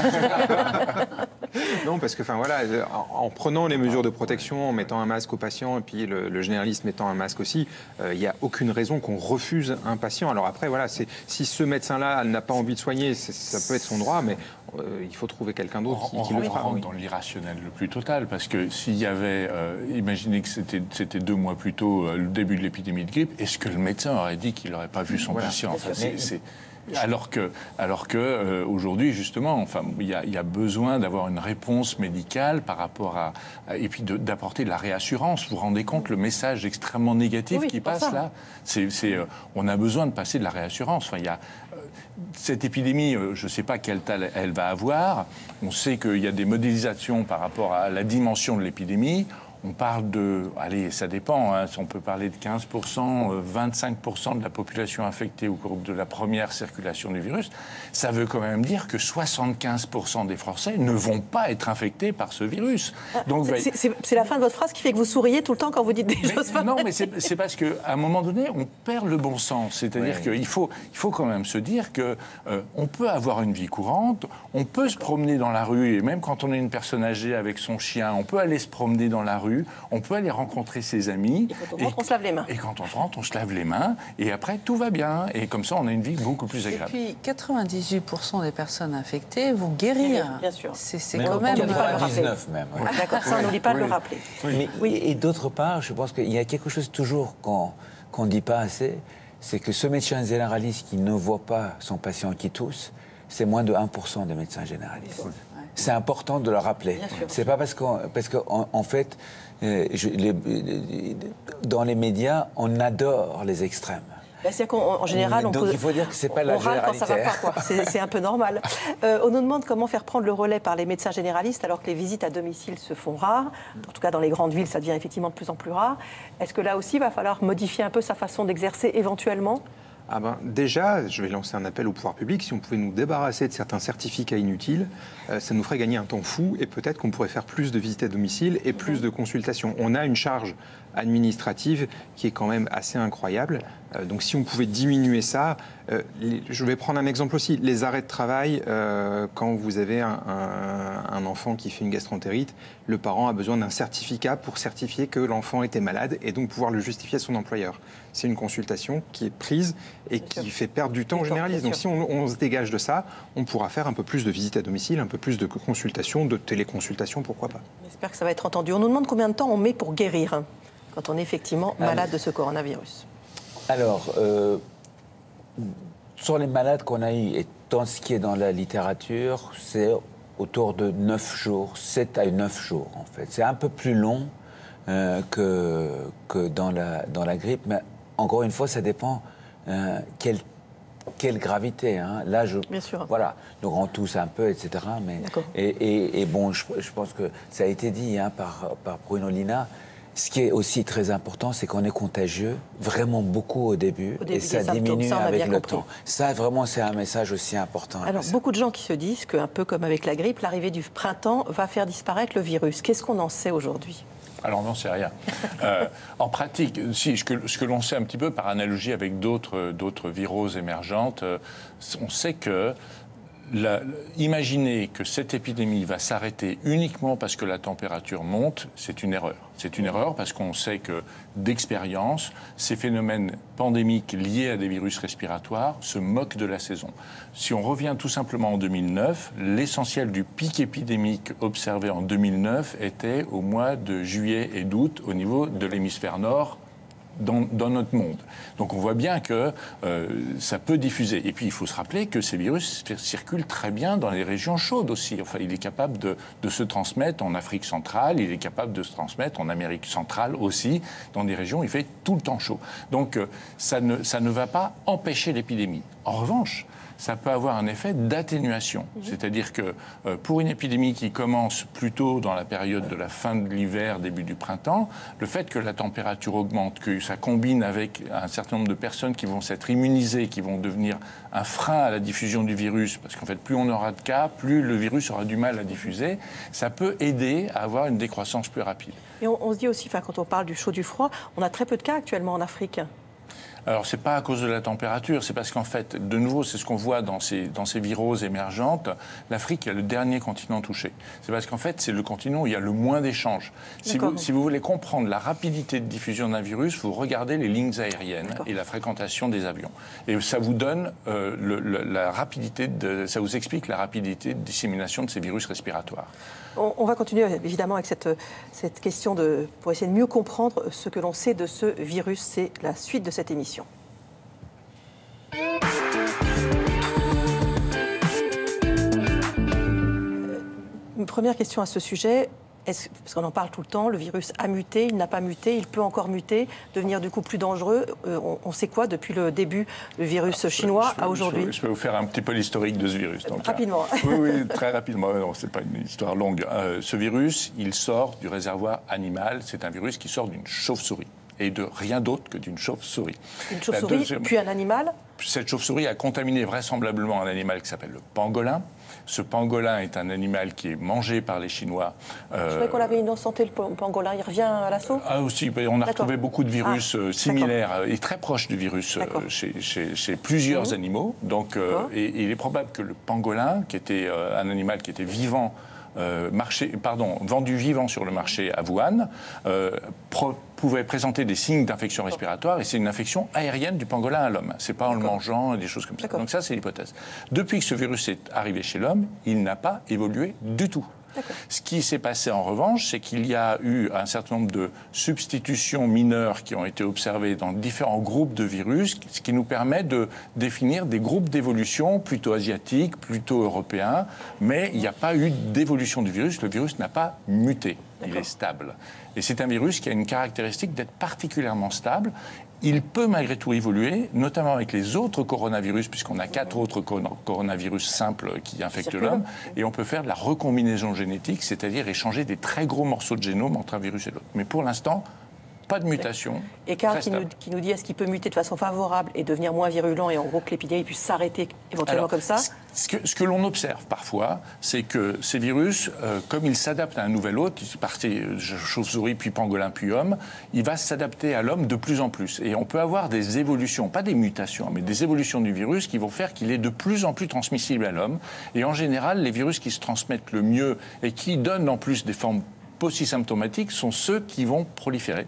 Non, parce que, en prenant les mesures de protection, en mettant un masque au patient, et puis le généraliste mettant un masque aussi, il n'y a aucune raison qu'on refuse un patient. Alors après, voilà, si ce médecin-là n'a pas envie de soigner, ça peut être son droit, mais il faut trouver quelqu'un d'autre qui le fera. On rentre dans l'irrationnel le plus total, parce que s'il y avait, imaginez que c'était 2 mois plus tôt, le début de l'épidémie de grippe, est-ce que le médecin aurait dit qu'il n'aurait pas vu son patient? Alors que aujourd'hui, justement, il y a besoin d'avoir une réponse médicale par rapport à et puis d'apporter de la réassurance. Vous vous rendez compte le message extrêmement négatif qui passe là. On a besoin de passer de la réassurance. Enfin, il y a cette épidémie, je ne sais pas quelle taille elle va avoir. On sait qu'il y a des modélisations par rapport à la dimension de l'épidémie. On parle de, allez, ça dépend, hein, on peut parler de 15%, 25% de la population infectée au cours de la première circulation du virus. Ça veut quand même dire que 75% des Français ne vont pas être infectés par ce virus. Donc, c'est la fin de votre phrase qui fait que vous souriez tout le temps quand vous dites des choses pareilles. Non, mais c'est parce qu'à un moment donné, on perd le bon sens. C'est-à-dire qu'il faut quand même se dire qu'on peut avoir une vie courante, on peut se promener dans la rue, et même quand on est une personne âgée avec son chien, on peut aller se promener dans la rue, on peut aller rencontrer ses amis. Et quand on rentre, on se lave les mains. Et quand on rentre, on se lave les mains, et après, tout va bien. Et comme ça, on a une vie beaucoup plus agréable. Et puis, 98% des personnes infectées vont guérir. Bien sûr. C'est quand même... 99 même. Oui. D'accord, ça, on n'oublie pas de le rappeler. Et d'autre part, je pense qu'il y a quelque chose toujours qu'on ne dit pas assez, c'est que ce médecin généraliste qui ne voit pas son patient qui tousse, c'est moins de 1% des médecins généralistes. Ouais. C'est important de le rappeler. C'est pas parce qu'en fait, dans les médias, on adore les extrêmes. C'est-à-dire qu'en général, donc il faut dire que c'est pas la généralité. Quand ça va pas, quoi. C'est un peu normal. On nous demande comment faire prendre le relais par les médecins généralistes alors que les visites à domicile se font rares. En tout cas, dans les grandes villes, ça devient effectivement de plus en plus rare. Est-ce que là aussi, il va falloir modifier un peu sa façon d'exercer éventuellement ? Déjà, je vais lancer un appel au pouvoir public. Si on pouvait nous débarrasser de certains certificats inutiles, ça nous ferait gagner un temps fou et peut-être qu'on pourrait faire plus de visites à domicile et plus de consultations. On a une charge administrative qui est quand même assez incroyable. Donc si on pouvait diminuer ça, je vais prendre un exemple aussi. Les arrêts de travail, quand vous avez un enfant qui fait une gastroentérite, le parent a besoin d'un certificat pour certifier que l'enfant était malade et donc pouvoir le justifier à son employeur. C'est une consultation qui est prise et qui fait perdre du temps aux généralistes. Donc si on se dégage de ça, on pourra faire un peu plus de visites à domicile, un peu plus de consultations, de téléconsultations, pourquoi pas. J'espère que ça va être entendu. On nous demande combien de temps on met pour guérir quand on est effectivement malade de ce coronavirus. Alors, sur les malades qu'on a eus, et dans ce qui est dans la littérature, c'est autour de 9 jours, 7 à 9 jours en fait. C'est un peu plus long que dans la grippe, mais encore une fois, ça dépend quelle gravité. Hein. Là, bien sûr. Voilà, donc on tousse un peu, etc. Mais, et bon, je pense que ça a été dit hein, par Bruno Lina. Ce qui est aussi très important, c'est qu'on est contagieux, vraiment beaucoup au début et ça diminue avec le temps. Ça, vraiment, c'est un message aussi important. Alors, beaucoup de gens qui se disent qu'un peu comme avec la grippe, l'arrivée du printemps va faire disparaître le virus. Qu'est-ce qu'on en sait aujourd'hui ? Alors, on n'en sait rien. En pratique, ce que l'on sait un petit peu par analogie avec d'autres viroses émergentes, on sait que imaginer que cette épidémie va s'arrêter uniquement parce que la température monte, c'est une erreur. C'est une erreur parce qu'on sait que, d'expérience, ces phénomènes pandémiques liés à des virus respiratoires se moquent de la saison. Si on revient tout simplement en 2009, l'essentiel du pic épidémique observé en 2009 était au mois de juillet et d'août au niveau de l'hémisphère nord, dans notre monde. Donc on voit bien que ça peut diffuser. Et puis il faut se rappeler que ces virus circulent très bien dans les régions chaudes aussi. Enfin, il est capable de se transmettre en Afrique centrale, il est capable de se transmettre en Amérique centrale aussi, dans des régions où il fait tout le temps chaud. Donc ça ne va pas empêcher l'épidémie. En revanche, ça peut avoir un effet d'atténuation. C'est-à-dire que pour une épidémie qui commence plutôt dans la période de la fin de l'hiver, début du printemps, le fait que la température augmente, que ça combine avec un certain nombre de personnes qui vont s'être immunisées, qui vont devenir un frein à la diffusion du virus, parce qu'en fait, plus on aura de cas, plus le virus aura du mal à diffuser, ça peut aider à avoir une décroissance plus rapide. Et on se dit aussi, quand on parle du chaud, du froid, on a très peu de cas actuellement en Afrique. Alors, ce n'est pas à cause de la température, c'est parce qu'en fait, de nouveau, c'est ce qu'on voit dans ces viroses émergentes. L'Afrique est le dernier continent touché. C'est parce qu'en fait, c'est le continent où il y a le moins d'échanges. Si vous voulez comprendre la rapidité de diffusion d'un virus, vous regardez les lignes aériennes et la fréquentation des avions. Et ça vous donne la rapidité, ça vous explique la rapidité de dissémination de ces virus respiratoires. On va continuer évidemment avec cette question pour essayer de mieux comprendre ce que l'on sait de ce virus. C'est la suite de cette émission. Une première question à ce sujet. Parce qu'on en parle tout le temps, le virus a muté, il n'a pas muté, il peut encore muter, devenir du coup plus dangereux. On sait quoi depuis le début du virus chinois à aujourd'hui? Je peux vous faire un petit peu l'historique de ce virus. Donc, rapidement. Oui, très rapidement. Non, c'est pas une histoire longue. Ce virus, il sort du réservoir animal. C'est un virus qui sort d'une chauve-souris. Et de rien d'autre que d'une chauve-souris. Une chauve-souris, puis un animal? Cette chauve-souris a contaminé vraisemblablement un animal qui s'appelle le pangolin. Ce pangolin est un animal qui est mangé par les Chinois. Je croyais qu'on l'avait innocenté, le pangolin. Il revient à l'assaut? Ah aussi, on a retrouvé beaucoup de virus similaires et très proches du virus chez plusieurs animaux. Donc, et il est probable que le pangolin, qui était un animal qui était vivant, vendu vivant sur le marché à Wuhan, pouvait présenter des signes d'infection respiratoire, et c'est une infection aérienne du pangolin à l'homme. C'est pas en le mangeant, des choses comme ça. Donc ça, c'est l'hypothèse. Depuis que ce virus est arrivé chez l'homme, il n'a pas évolué du tout. Ce qui s'est passé en revanche, c'est qu'il y a eu un certain nombre de substitutions mineures qui ont été observées dans différents groupes de virus, ce qui nous permet de définir des groupes d'évolution plutôt asiatiques, plutôt européens, mais il n'y a pas eu d'évolution du virus. Le virus n'a pas muté, il est stable. Et c'est un virus qui a une caractéristique d'être particulièrement stable. Il peut malgré tout évoluer, notamment avec les autres coronavirus, puisqu'on a 4 autres coronavirus simples qui infectent l'homme, et on peut faire de la recombinaison génétique, c'est-à-dire échanger des très gros morceaux de génome entre un virus et l'autre. Mais pour l'instant, pas de mutation. Et Karl qui nous dit, est-ce qu'il peut muter de façon favorable et devenir moins virulent, et en gros que l'épidémie puisse s'arrêter éventuellement comme ça? Ce que l'on observe parfois, c'est que ces virus, comme ils s'adaptent à un nouvel hôte, parti chauve-souris, puis pangolin, puis homme, il va s'adapter à l'homme de plus en plus. Et on peut avoir des évolutions, pas des mutations, mais des évolutions du virus qui vont faire qu'il est de plus en plus transmissible à l'homme. Et en général, les virus qui se transmettent le mieux et qui donnent en plus des formes post-symptomatiques sont ceux qui vont proliférer.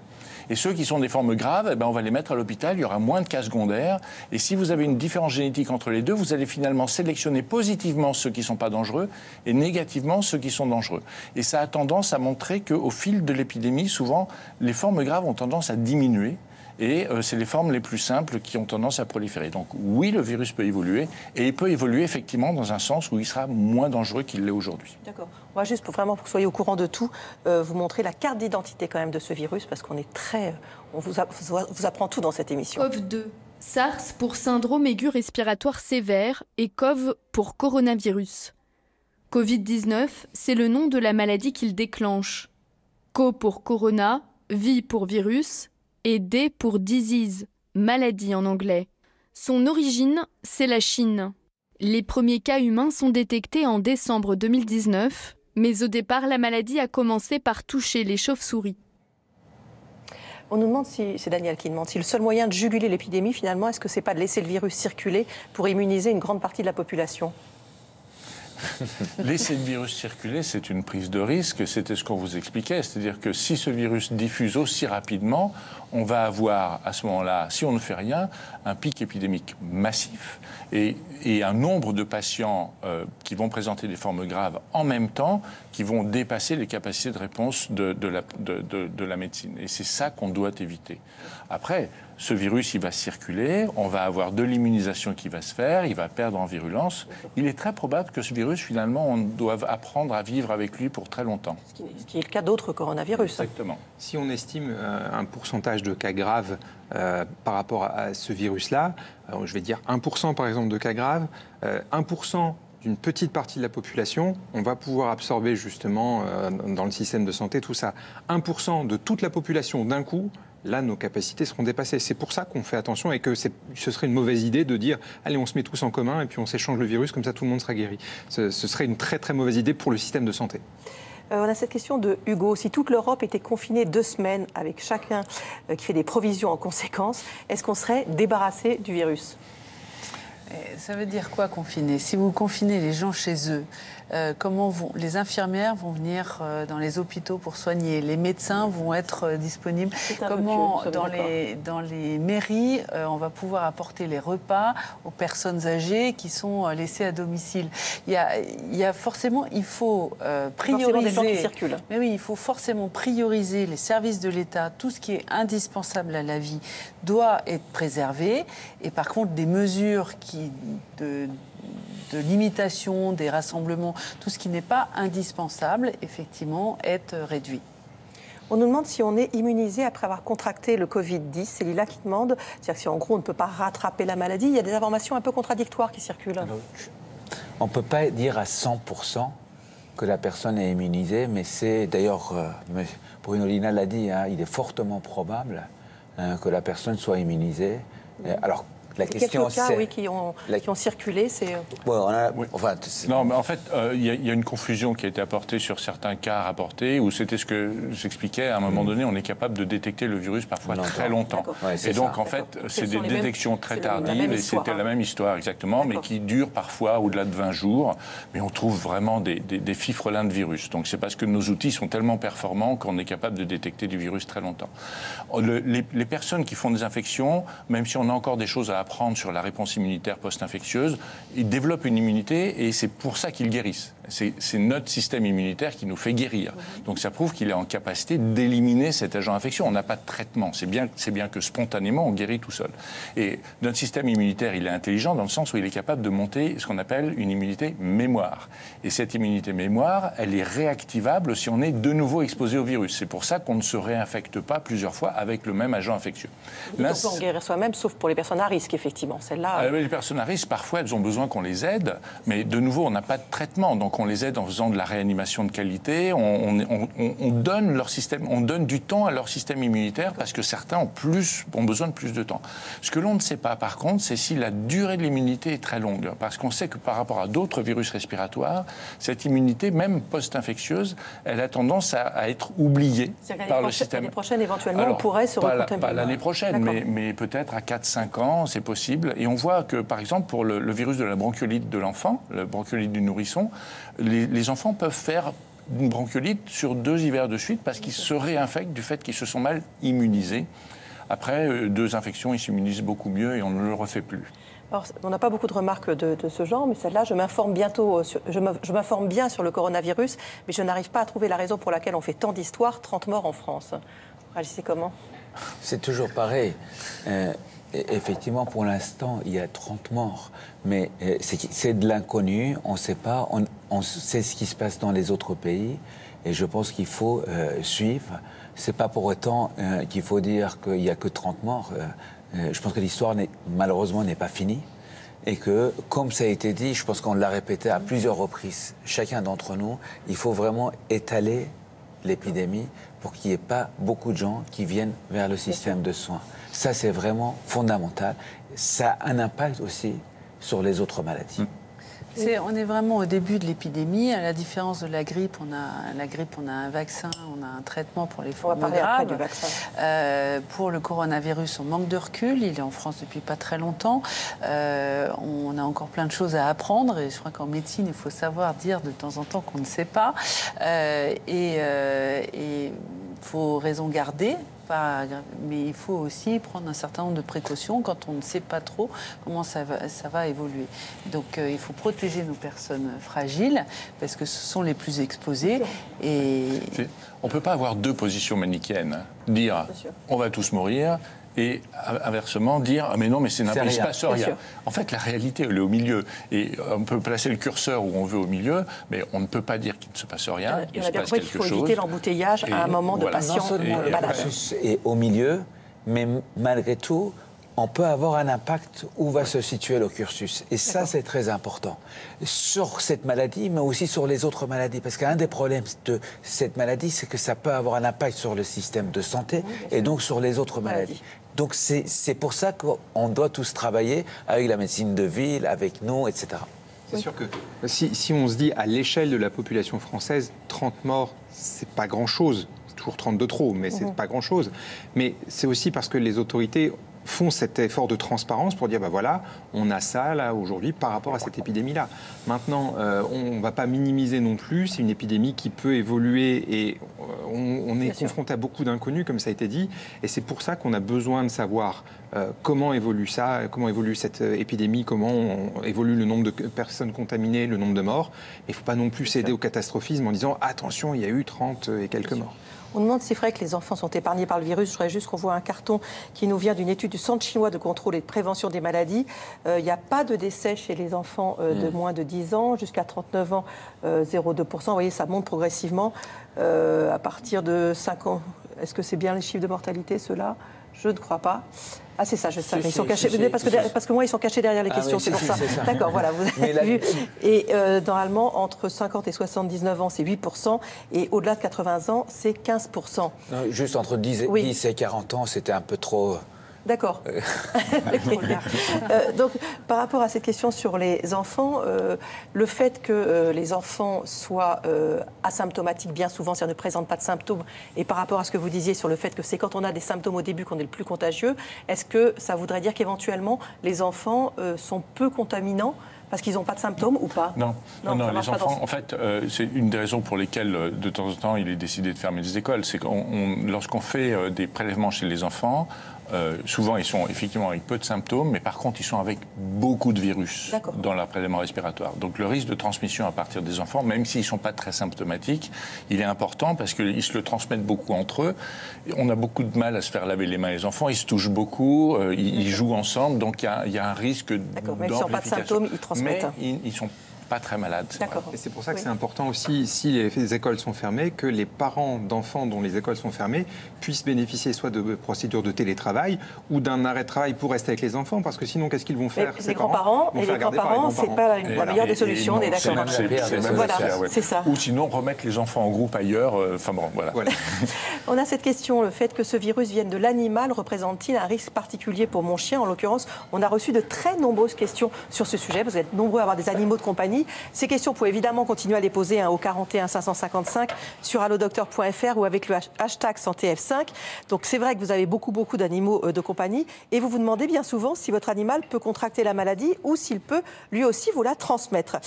Et ceux qui sont des formes graves, on va les mettre à l'hôpital, il y aura moins de cas secondaires. Et si vous avez une différence génétique entre les deux, vous allez finalement sélectionner positivement ceux qui ne sont pas dangereux et négativement ceux qui sont dangereux. Et ça a tendance à montrer qu'au fil de l'épidémie, souvent, les formes graves ont tendance à diminuer. Et c'est les formes les plus simples qui ont tendance à proliférer. Donc oui, le virus peut évoluer, et il peut évoluer effectivement dans un sens où il sera moins dangereux qu'il l'est aujourd'hui. D'accord. On va juste, pour que vous soyez au courant de tout, vous montrer la carte d'identité quand même de ce virus, parce qu'on est on vous apprend tout dans cette émission. COV-2, SARS pour syndrome aigu respiratoire sévère et CoV pour coronavirus. Covid-19, c'est le nom de la maladie qu'il déclenche. Co pour corona, vi pour virus, et D pour disease, maladie en anglais. Son origine, c'est la Chine. Les premiers cas humains sont détectés en décembre 2019, mais au départ, la maladie a commencé par toucher les chauves-souris. On nous demande c'est Daniel qui demande si le seul moyen de juguler l'épidémie, finalement, est-ce que c'est pas de laisser le virus circuler pour immuniser une grande partie de la population? Laisser le virus circuler, c'est une prise de risque, c'était ce qu'on vous expliquait. C'est-à-dire que si ce virus diffuse aussi rapidement, on va avoir à ce moment-là, si on ne fait rien, un pic épidémique massif et un nombre de patients qui vont présenter des formes graves en même temps, qui vont dépasser les capacités de réponse de la médecine. Et c'est ça qu'on doit éviter. Après, ce virus, il va circuler, on va avoir de l'immunisation qui va se faire, il va perdre en virulence. Il est très probable que ce virus, finalement, on doive apprendre à vivre avec lui pour très longtemps. Ce qui est le cas d'autres coronavirus. Exactement. Si on estime un pourcentage de cas graves par rapport à ce virus-là, je vais dire 1% par exemple de cas graves, 1% d'une petite partie de la population, on va pouvoir absorber justement dans le système de santé tout ça. 1% de toute la population d'un coup, là, nos capacités seront dépassées. C'est pour ça qu'on fait attention et que ce serait une mauvaise idée de dire « allez, on se met tous en commun et puis on s'échange le virus, comme ça tout le monde sera guéri ». Ce serait une très très mauvaise idée pour le système de santé. On a cette question de Hugo. Si toute l'Europe était confinée 2 semaines, avec chacun qui fait des provisions en conséquence, est-ce qu'on serait débarrassé du virus ? Ça veut dire quoi, confiner? Si vous confinez les gens chez eux, les infirmières vont venir dans les hôpitaux pour soigner, les médecins vont être disponibles. Comment, dans les mairies, on va pouvoir apporter les repas aux personnes âgées qui sont laissées à domicile? Il y a forcément, il faut prioriser. Des gens qui circulent. Mais oui, il faut forcément prioriser les services de l'État. Tout ce qui est indispensable à la vie doit être préservé. Et par contre, des mesures de limitation des rassemblements, tout ce qui n'est pas indispensable, effectivement, est réduit. On nous demande si on est immunisé après avoir contracté le Covid-10. C'est Lila qui demande. C'est-à-dire que si en gros on ne peut pas rattraper la maladie, il y a des informations un peu contradictoires qui circulent. Alors, on ne peut pas dire à 100% que la personne est immunisée, mais c'est d'ailleurs, Bruno Lina l'a dit, hein, il est fortement probable que la personne soit immunisée. Alors, la question, quelques cas, oui, qui ont circulé, c'est... Non, mais en fait, il y a une confusion qui a été apportée sur certains cas rapportés, où c'était ce que j'expliquais, à un moment donné, on est capable de détecter le virus parfois très longtemps. Ouais, et donc, en fait, c'est des détections très tardives, et c'était la même histoire, exactement, mais qui durent parfois au-delà de 20 jours, mais on trouve vraiment des fifrelins de virus. Donc, c'est parce que nos outils sont tellement performants qu'on est capable de détecter du virus très longtemps. Les personnes qui font des infections, même si on a encore des choses à apprendre sur la réponse immunitaire post-infectieuse, ils développent une immunité et c'est pour ça qu'ils guérissent. C'est notre système immunitaire qui nous fait guérir. Donc ça prouve qu'il est en capacité d'éliminer cet agent infectieux. On n'a pas de traitement. C'est bien que spontanément, on guérit tout seul. Et notre système immunitaire, il est intelligent dans le sens où il est capable de monter ce qu'on appelle une immunité mémoire. Et cette immunité mémoire, elle est réactivable si on est de nouveau exposé au virus. C'est pour ça qu'on ne se réinfecte pas plusieurs fois avec le même agent infectieux. Là, on peut en guérir soi-même, sauf pour les personnes à risque, effectivement. Celle-là... Les personnes à risque, parfois, elles ont besoin qu'on les aide, mais de nouveau, on n'a pas de traitement. Donc on les aide en faisant de la réanimation de qualité, on donne leur système, on donne du temps à leur système immunitaire parce que certains ont besoin de plus de temps. Ce que l'on ne sait pas, par contre, c'est si la durée de l'immunité est très longue, parce qu'on sait que par rapport à d'autres virus respiratoires, cette immunité, même post-infectieuse, elle a tendance à être oubliée par le système. L'année prochaine, éventuellement, on pourrait se recontaminer. Pas l'année prochaine, mais peut-être à 4-5 ans, c'est possible. Et on voit que, par exemple, pour le virus de la bronchiolite de l'enfant, le bronchiolite du nourrisson, les enfants peuvent faire une bronchiolite sur 2 hivers de suite parce qu'ils se réinfectent du fait qu'ils se sont mal immunisés. Après 2 infections, ils s'immunisent beaucoup mieux et on ne le refait plus. Alors, on n'a pas beaucoup de remarques de ce genre, mais celle-là, je m'informe bien sur le coronavirus, mais je n'arrive pas à trouver la raison pour laquelle on fait tant d'histoires, 30 morts en France. Réagissez comment ? C'est toujours pareil. Effectivement, pour l'instant, il y a 30 morts, mais c'est de l'inconnu, on ne sait pas, on sait ce qui se passe dans les autres pays, et je pense qu'il faut suivre. Ce n'est pas pour autant qu'il faut dire qu'il n'y a que 30 morts. Je pense que l'histoire, malheureusement, n'est pas finie, et que, comme ça a été dit, je pense qu'on l'a répété à plusieurs reprises, chacun d'entre nous, il faut vraiment étaler l'épidémie pour qu'il n'y ait pas beaucoup de gens qui viennent vers le système de soins. Ça, c'est vraiment fondamental. Ça a un impact aussi sur les autres maladies. On est vraiment au début de l'épidémie. À la différence de la grippe, on a un vaccin, on a un traitement pour les formes graves. Pour le coronavirus, on manque de recul. Il est en France depuis pas très longtemps. On a encore plein de choses à apprendre. Et je crois qu'en médecine, il faut savoir dire de temps en temps qu'on ne sait pas. Et il faut raison garder. Mais il faut aussi prendre un certain nombre de précautions quand on ne sait pas trop comment ça va évoluer. Donc il faut protéger nos personnes fragiles parce que ce sont les plus exposées. On ne peut pas avoir 2 positions manichéennes. Dire on va tous mourir et inversement dire ah mais non mais il ne se passe rien. En fait la réalité elle est au milieu et on peut placer le curseur où on veut au milieu mais on ne peut pas dire qu'il ne se passe rien. Il se passe quelque chose. Il faut éviter l'embouteillage à un moment de patients malades. Et au milieu, mais malgré tout, on peut avoir un impact où va se situer le cursus. Et ça, c'est très important. Sur cette maladie, mais aussi sur les autres maladies. Parce qu'un des problèmes de cette maladie, c'est que ça peut avoir un impact sur le système de santé et donc sur les autres maladies. Donc c'est pour ça qu'on doit tous travailler avec la médecine de ville, avec nous, etc. C'est sûr que si on se dit à l'échelle de la population française, 30 morts, c'est pas grand-chose. C'est toujours 30 de trop, mais c'est pas grand-chose. Mais c'est aussi parce que les autorités font cet effort de transparence pour dire, ben voilà, on a ça là aujourd'hui par rapport à cette épidémie-là. Maintenant, on ne va pas minimiser non plus, c'est une épidémie qui peut évoluer et on est confronté à beaucoup d'inconnus, comme ça a été dit, et c'est pour ça qu'on a besoin de savoir comment évolue ça, comment évolue cette épidémie, comment évolue le nombre de personnes contaminées, le nombre de morts. Mais il ne faut pas non plus céder au catastrophisme en disant, attention, il y a eu 30 et quelques morts. On demande si c'est vrai que les enfants sont épargnés par le virus. Je voudrais juste qu'on voit un carton qui nous vient d'une étude du Centre chinois de contrôle et de prévention des maladies. Il n'y a pas de décès chez les enfants de moins de 10 ans. Jusqu'à 39 ans, 0,2%. Vous voyez, ça monte progressivement à partir de 5 ans. Est-ce que c'est bien les chiffres de mortalité, ceux-là? Je ne crois pas. Ah, c'est ça, je sais. Ils sont cachés, parce que moi, ils sont cachés derrière les questions, c'est pour ça. D'accord, voilà, vous avez vu. Et normalement, entre 50 et 79 ans, c'est 8%, et au-delà de 80 ans, c'est 15%. Non, juste entre 10 et 40 ans, c'était un peu trop... D'accord. Donc, par rapport à cette question sur les enfants, le fait que les enfants soient asymptomatiques bien souvent, c'est-à-dire ne présentent pas de symptômes, et par rapport à ce que vous disiez sur le fait que c'est quand on a des symptômes au début qu'on est le plus contagieux, est-ce que ça voudrait dire qu'éventuellement les enfants sont peu contaminants parce qu'ils n'ont pas de symptômes ou pas? Non, les enfants, en fait, c'est une des raisons pour lesquelles, de temps en temps, il est décidé de fermer les écoles. C'est que lorsqu'on fait des prélèvements chez les enfants, souvent, ils sont effectivement avec peu de symptômes, mais par contre, ils sont avec beaucoup de virus dans leur prélèvement respiratoire. Donc, le risque de transmission à partir des enfants, même s'ils ne sont pas très symptomatiques, il est important parce qu'ils se le transmettent beaucoup entre eux. On a beaucoup de mal à se faire laver les mains, les enfants. Ils se touchent beaucoup, ils jouent ensemble, donc il y a un risque d'amplification. Même s'ils n'ont pas de symptômes, ils transmettent. Mais ils sont pas très malades. Et c'est pour ça que c'est important aussi, si les écoles sont fermées, que les parents d'enfants dont les écoles sont fermées puissent bénéficier soit de procédures de télétravail ou d'un arrêt de travail pour rester avec les enfants, parce que sinon, qu'est-ce qu'ils vont faire? Les grands-parents, c'est pas la meilleure des solutions, on est d'accord. Voilà, c'est ça. Ou sinon, remettre les enfants en groupe ailleurs. Enfin bon, voilà. On a cette question, le fait que ce virus vienne de l'animal représente-t-il un risque particulier pour mon chien? En l'occurrence, on a reçu de très nombreuses questions sur ce sujet. Vous êtes nombreux à avoir des animaux de compagnie. Ces questions, vous pouvez évidemment continuer à les poser au 41 555 sur allodocteur.fr ou avec le hashtag SantéF5. Donc c'est vrai que vous avez beaucoup d'animaux de compagnie et vous vous demandez bien souvent si votre animal peut contracter la maladie ou s'il peut lui aussi vous la transmettre.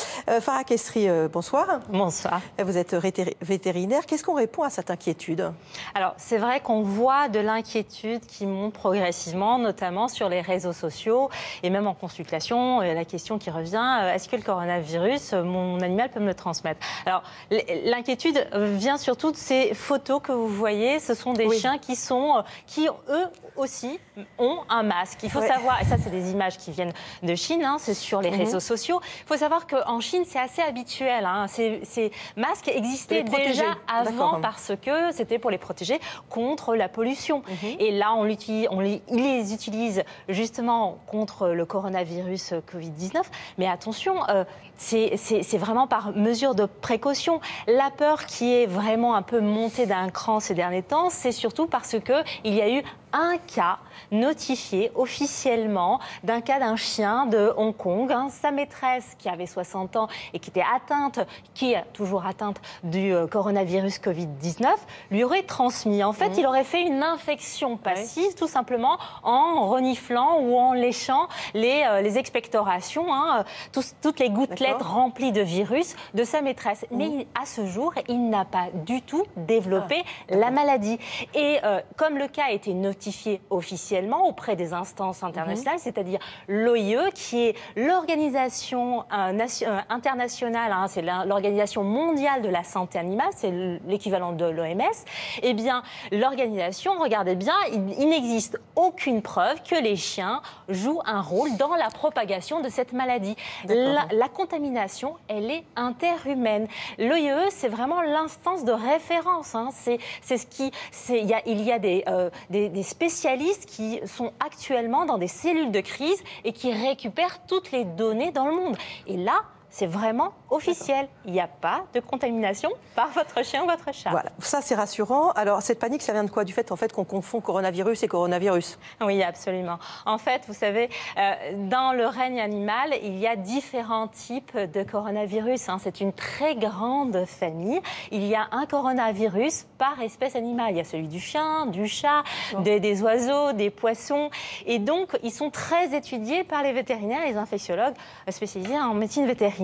Farah Kessri, bonsoir. Bonsoir. Vous êtes vétérinaire. Qu'est-ce qu'on répond à cette inquiétude? Alors c'est vrai qu'on voit de l'inquiétude qui monte progressivement, notamment sur les réseaux sociaux et même en consultation. La question qui revient, est-ce que le coronavirus, mon animal peut me le transmettre? Alors, l'inquiétude vient surtout de ces photos que vous voyez. Ce sont des chiens qui eux aussi, ont un masque. Il faut savoir, et ça, c'est des images qui viennent de Chine, c'est sur les réseaux sociaux. Il faut savoir qu'en Chine, c'est assez habituel. Ces masques existaient déjà avant parce que c'était pour les protéger contre la pollution. Et là, ils les utilisent justement contre le coronavirus Covid-19. Mais attention, c'est vraiment par mesure de précaution. La peur qui est vraiment un peu montée d'un cran ces derniers temps, c'est surtout parce qu'il y a eu un cas notifié officiellement d'un cas d'un chien de Hong Kong. Sa maîtresse qui avait 60 ans et qui était qui est toujours atteinte du coronavirus Covid-19, lui aurait transmis. En fait, il aurait fait une infection passive tout simplement en reniflant ou en léchant les expectorations, toutes les gouttelettes remplies de virus de sa maîtresse. Mais à ce jour, il n'a pas du tout développé la maladie. Et comme le cas a été notifié officiellement auprès des instances internationales, c'est-à-dire l'OIE, qui est l'organisation internationale, c'est l'organisation mondiale de la santé animale, c'est l'équivalent de l'OMS, eh bien, l'organisation, regardez bien, il n'existe aucune preuve que les chiens jouent un rôle dans la propagation de cette maladie. La contamination, elle est interhumaine. L'OIE, c'est vraiment l'instance de référence. Il y a des spécialistes qui sont actuellement dans des cellules de crise et qui récupèrent toutes les données dans le monde. Et là, c'est vraiment officiel. Il n'y a pas de contamination par votre chien ou votre chat. Voilà, ça c'est rassurant. Alors cette panique, ça vient de quoi? Du fait qu'on confond coronavirus et coronavirus? Oui, absolument. En fait, vous savez, dans le règne animal, il y a différents types de coronavirus. C'est une très grande famille. Il y a un coronavirus par espèce animale. Il y a celui du chien, du chat, des oiseaux, des poissons. Et donc, ils sont très étudiés par les vétérinaires, les infectiologues spécialisés en médecine vétérinaire.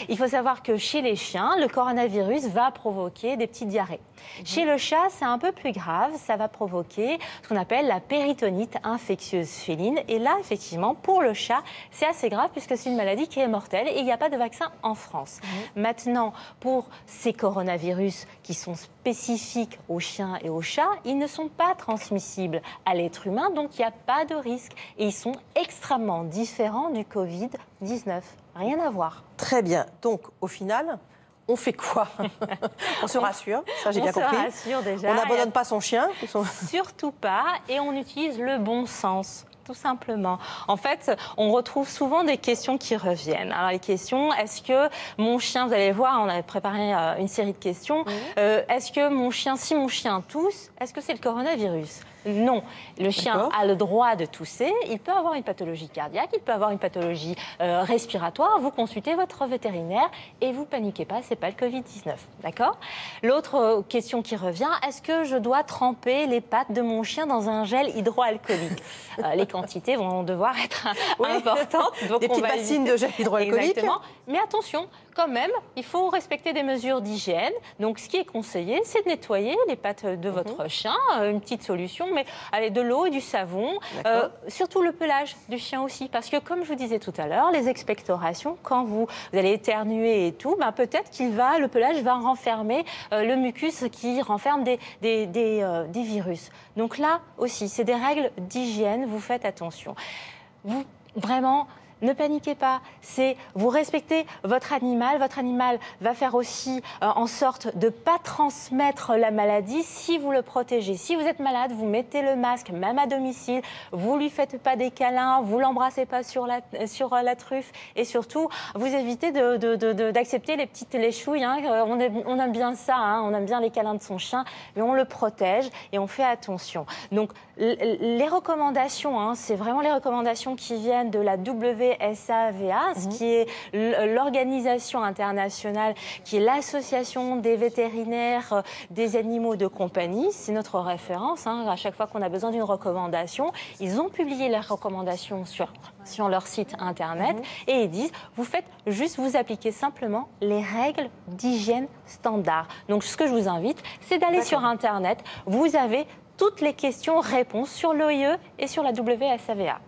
Il faut savoir que chez les chiens, le coronavirus va provoquer des petites diarrhées. Chez le chat, c'est un peu plus grave. Ça va provoquer ce qu'on appelle la péritonite infectieuse féline. Et là, effectivement, pour le chat, c'est assez grave puisque c'est une maladie qui est mortelle et il n'y a pas de vaccin en France. Maintenant, pour ces coronavirus qui sont spécifiques aux chiens et aux chats, ils ne sont pas transmissibles à l'être humain, donc il n'y a pas de risque. Et ils sont extrêmement différents du Covid-19. Rien à voir. Très bien. Donc, au final, on fait quoi? On se rassure, ça j'ai bien compris. On se rassure déjà. On n'abandonne pas son chien. Surtout pas, et on utilise le bon sens. Tout simplement. En fait, on retrouve souvent des questions qui reviennent. Alors les questions, est-ce que mon chien, vous allez voir, on a préparé une série de questions, est-ce que mon chien, si mon chien tousse, est-ce que c'est le coronavirus? Non, le chien a le droit de tousser, il peut avoir une pathologie cardiaque, il peut avoir une pathologie respiratoire, vous consultez votre vétérinaire et vous paniquez pas, c'est pas le Covid-19, d'accord? L'autre question qui revient, est-ce que je dois tremper les pattes de mon chien dans un gel hydroalcoolique? Les quantités vont devoir être importantes. Donc des petites bassines de gel hydroalcoolique. Exactement, mais attention, quand même, il faut respecter des mesures d'hygiène. Donc ce qui est conseillé, c'est de nettoyer les pattes de votre chien, une petite solution, mais allez, de l'eau et du savon, surtout le pelage du chien aussi, parce que comme je vous disais tout à l'heure, les expectorations, quand vous allez éternuer et tout, ben, peut-être le pelage va renfermer le mucus qui renferme des virus. Donc là aussi, c'est des règles d'hygiène, vous faites attention. Vous, vraiment, ne paniquez pas, vous respectez votre animal va faire aussi en sorte de ne pas transmettre la maladie si vous le protégez. Si vous êtes malade, vous mettez le masque, même à domicile, vous ne lui faites pas des câlins, vous ne l'embrassez pas sur la truffe et surtout, vous évitez d'accepter les petites léchouilles. Hein. On aime bien ça, hein. On aime bien les câlins de son chien, mais on le protège et on fait attention. Les recommandations, hein, c'est vraiment les recommandations qui viennent de la WSAVA, ce qui est l'organisation internationale, qui est l'association des vétérinaires des animaux de compagnie. C'est notre référence. Hein, à chaque fois qu'on a besoin d'une recommandation, ils ont publié leurs recommandations sur leur site internet et ils disent vous appliquez simplement les règles d'hygiène standard. Donc ce que je vous invite, c'est d'aller sur internet. Vous avez toutes les questions-réponses sur l'OIE et sur la WSAVA.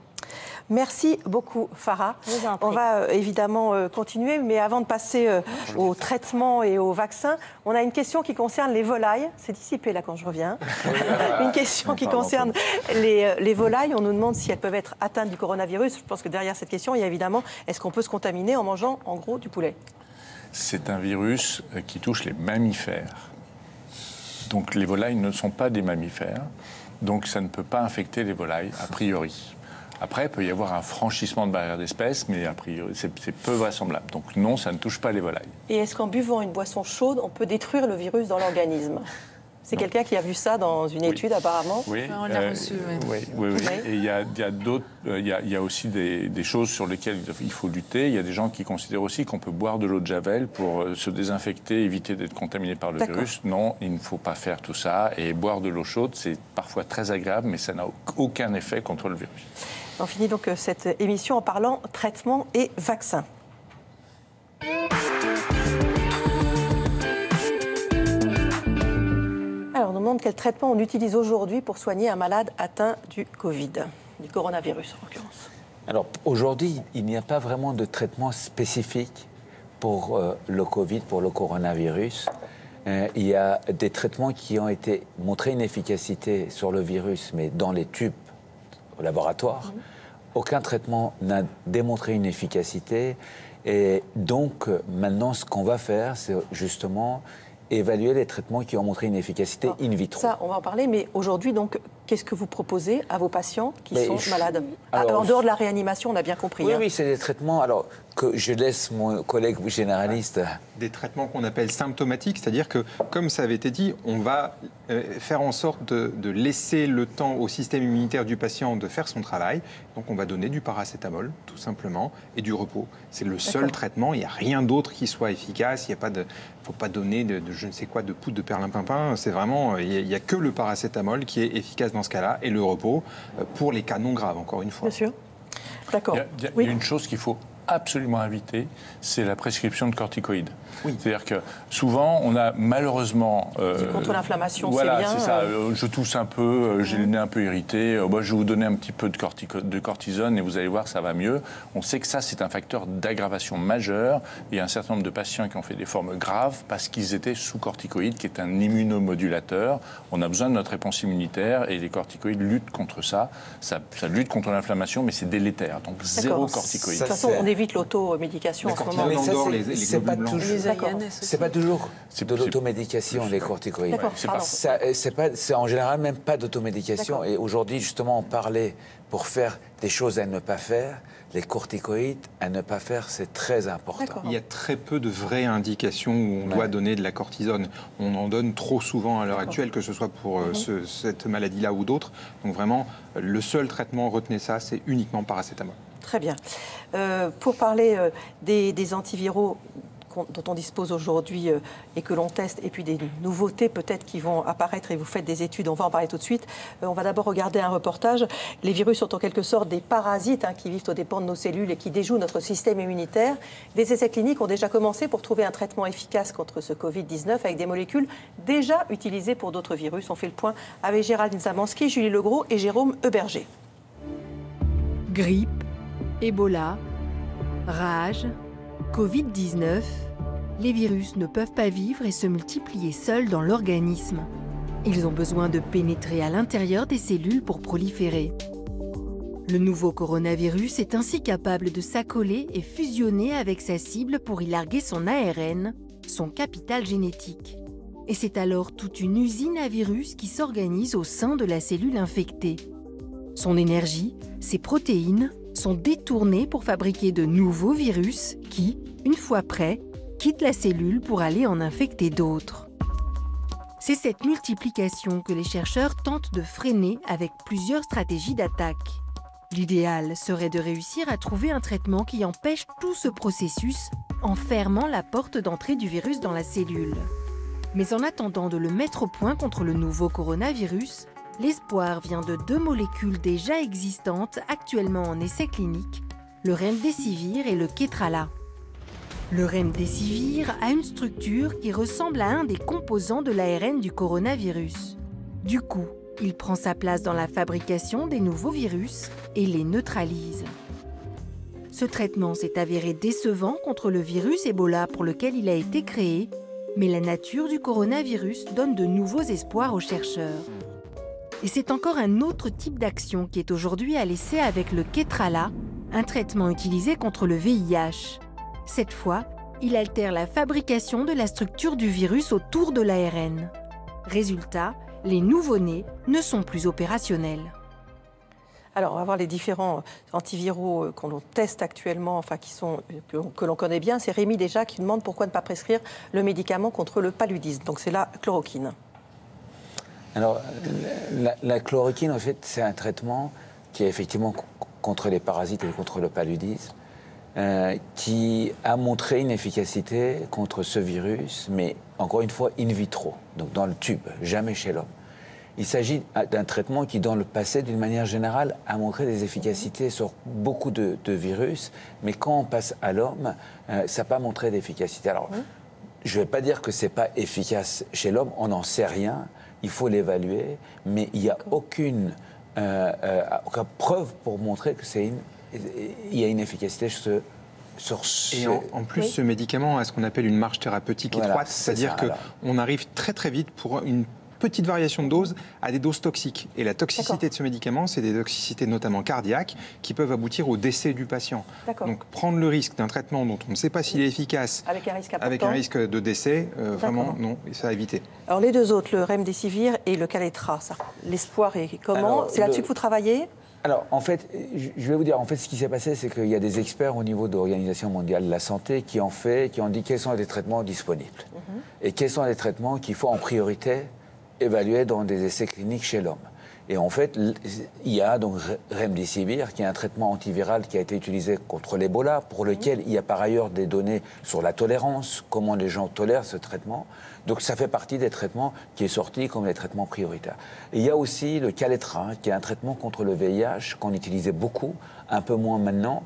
Merci beaucoup, Farah. On va évidemment continuer, mais avant de passer au traitement et au vaccin, on a une question qui concerne les volailles. C'est dissipé là quand je reviens. Une question qui concerne les volailles. On nous demande si elles peuvent être atteintes du coronavirus. Je pense que derrière cette question, il y a évidemment, est-ce qu'on peut se contaminer en mangeant en gros du poulet? C'est un virus qui touche les mammifères. Donc les volailles ne sont pas des mammifères, donc ça ne peut pas infecter les volailles, a priori. Après, il peut y avoir un franchissement de barrière d'espèces, mais a priori, c'est peu vraisemblable. Donc non, ça ne touche pas les volailles. Et est-ce qu'en buvant une boisson chaude, on peut détruire le virus dans l'organisme? C'est quelqu'un qui a vu ça dans une étude apparemment. Oui, on l'a reçu. Oui. Et il y a aussi des choses sur lesquelles il faut lutter. Il y a des gens qui considèrent aussi qu'on peut boire de l'eau de Javel pour se désinfecter, éviter d'être contaminé par le virus. Non, il ne faut pas faire tout ça. Et boire de l'eau chaude, c'est parfois très agréable, mais ça n'a aucun effet contre le virus. On finit donc cette émission en parlant traitement et vaccin. Alors, on nous demande quel traitement on utilise aujourd'hui pour soigner un malade atteint du Covid, du coronavirus en l'occurrence. Alors, aujourd'hui, il n'y a pas vraiment de traitement spécifique pour le Covid, pour le coronavirus. Il y a des traitements qui ont été montrés une efficacité sur le virus, mais dans les tubes au laboratoire. Aucun traitement n'a démontré une efficacité. Et donc, maintenant, ce qu'on va faire, c'est justement évaluer les traitements qui ont montré une efficacité in vitro. Ça, on va en parler, mais aujourd'hui, donc, qu'est-ce que vous proposez à vos patients qui sont malades? En dehors de la réanimation, on a bien compris. Oui, c'est des traitements, alors, que je laisse mon collègue généraliste. Des traitements qu'on appelle symptomatiques, c'est-à-dire que, comme ça avait été dit, on va faire en sorte de laisser le temps au système immunitaire du patient de faire son travail. Donc on va donner du paracétamol, tout simplement, et du repos. C'est le seul traitement, il n'y a rien d'autre qui soit efficace, il ne faut pas donner de je ne sais quoi, de poudre de perlimpinpin. C'est vraiment, il n'y a que le paracétamol qui est efficace dans ce cas-là, et le repos pour les cas non graves, encore une fois. Bien sûr. D'accord. Il y a une chose qu'il faut absolument éviter, c'est la prescription de corticoïdes. C'est-à-dire que souvent, on a malheureusement... contre l'inflammation, voilà, c'est bien. C'est ça. Je tousse un peu, j'ai le nez un peu irrité. Je vais vous donner un petit peu de cortisone et vous allez voir, ça va mieux. On sait que ça, c'est un facteur d'aggravation majeur. Il y a un certain nombre de patients qui ont fait des formes graves parce qu'ils étaient sous corticoïdes, qui est un immunomodulateur. On a besoin de notre réponse immunitaire et les corticoïdes luttent contre ça. Ça lutte contre l'inflammation, mais c'est délétère. Donc zéro corticoïde. De toute façon, on évite l'automédication en ce moment. Mais ça, les c'est pas globules toujours. C'est pas toujours de l'automédication, les corticoïdes. C'est en général même pas d'automédication. Et aujourd'hui, justement, on parlait pour faire des choses à ne pas faire. Les corticoïdes à ne pas faire, c'est très important. Il y a très peu de vraies indications où on doit donner de la cortisone. On en donne trop souvent à l'heure actuelle, que ce soit pour cette maladie-là ou d'autres. Donc vraiment, le seul traitement, retenez ça, c'est uniquement paracétamol. Très bien. Pour parler des antiviraux dont on dispose aujourd'hui et que l'on teste, et puis des nouveautés peut-être qui vont apparaître, et vous faites des études, on va en parler tout de suite. On va d'abord regarder un reportage. Les virus sont en quelque sorte des parasites qui vivent aux dépens de nos cellules et qui déjouent notre système immunitaire. Des essais cliniques ont déjà commencé pour trouver un traitement efficace contre ce Covid-19 avec des molécules déjà utilisées pour d'autres virus. On fait le point avec Géraldine Zamanski, Julie Legros et Jérôme Heuberger. Grippe, Ebola, rage, Covid-19, les virus ne peuvent pas vivre et se multiplier seuls dans l'organisme. Ils ont besoin de pénétrer à l'intérieur des cellules pour proliférer. Le nouveau coronavirus est ainsi capable de s'accoler et fusionner avec sa cible pour y larguer son ARN, son capital génétique. Et c'est alors toute une usine à virus qui s'organise au sein de la cellule infectée. Son énergie, ses protéines, sont détournés pour fabriquer de nouveaux virus qui, une fois prêts, quittent la cellule pour aller en infecter d'autres. C'est cette multiplication que les chercheurs tentent de freiner avec plusieurs stratégies d'attaque. L'idéal serait de réussir à trouver un traitement qui empêche tout ce processus en fermant la porte d'entrée du virus dans la cellule. Mais en attendant de le mettre au point contre le nouveau coronavirus, l'espoir vient de deux molécules déjà existantes actuellement en essai clinique, le remdesivir et le kétrala. Le remdesivir a une structure qui ressemble à un des composants de l'ARN du coronavirus. Du coup, il prend sa place dans la fabrication des nouveaux virus et les neutralise. Ce traitement s'est avéré décevant contre le virus Ebola pour lequel il a été créé, mais la nature du coronavirus donne de nouveaux espoirs aux chercheurs. Et c'est encore un autre type d'action qui est aujourd'hui à l'essai avec le kétrala, un traitement utilisé contre le VIH. Cette fois, il altère la fabrication de la structure du virus autour de l'ARN. Résultat, les nouveau-nés ne sont plus opérationnels. Alors, on va voir les différents antiviraux qu'on teste actuellement, que l'on connaît bien. C'est Rémi déjà qui demande pourquoi ne pas prescrire le médicament contre le paludisme. Donc c'est la chloroquine. Alors, la chloroquine, en fait, c'est un traitement qui est effectivement contre les parasites et contre le paludisme, qui a montré une efficacité contre ce virus, mais encore une fois, in vitro, donc dans le tube, jamais chez l'homme. Il s'agit d'un traitement qui, dans le passé, d'une manière générale, a montré des efficacités sur beaucoup de virus, mais quand on passe à l'homme, ça n'a pas montré d'efficacité. Alors, je ne vais pas dire que ce n'est pas efficace chez l'homme, on n'en sait rien, il faut l'évaluer, mais il n'y a aucune preuve pour montrer que il y a une efficacité sur ce... Et en plus, ce médicament a ce qu'on appelle une marge thérapeutique étroite, c'est-à-dire qu'on arrive très très vite pour une petite variation de dose à des doses toxiques. Et la toxicité de ce médicament, c'est des toxicités notamment cardiaques qui peuvent aboutir au décès du patient. Donc prendre le risque d'un traitement dont on ne sait pas s'il est efficace avec un risque de décet, vraiment non, ça à éviter. Alors les deux autres, le remdesivir et le Kaletra, l'espoir est comment? C'est là-dessus que vous travaillez? Alors, en fait, je vais vous dire, ce qui s'est passé, c'est qu'il y a des experts au niveau de l'Organisation mondiale de la santé qui ont dit quels sont les traitements disponibles et quels sont les traitements qu'il faut en priorité évaluer dans des essais cliniques chez l'homme. Et en fait, il y a donc remdesivir, qui est un traitement antiviral qui a été utilisé contre l'Ebola, pour lequel il y a par ailleurs des données sur la tolérance, comment les gens tolèrent ce traitement. Donc ça fait partie des traitements qui est sorti comme les traitements prioritaires. Et il y a aussi le Kaletra, qui est un traitement contre le VIH qu'on utilisait beaucoup, un peu moins maintenant,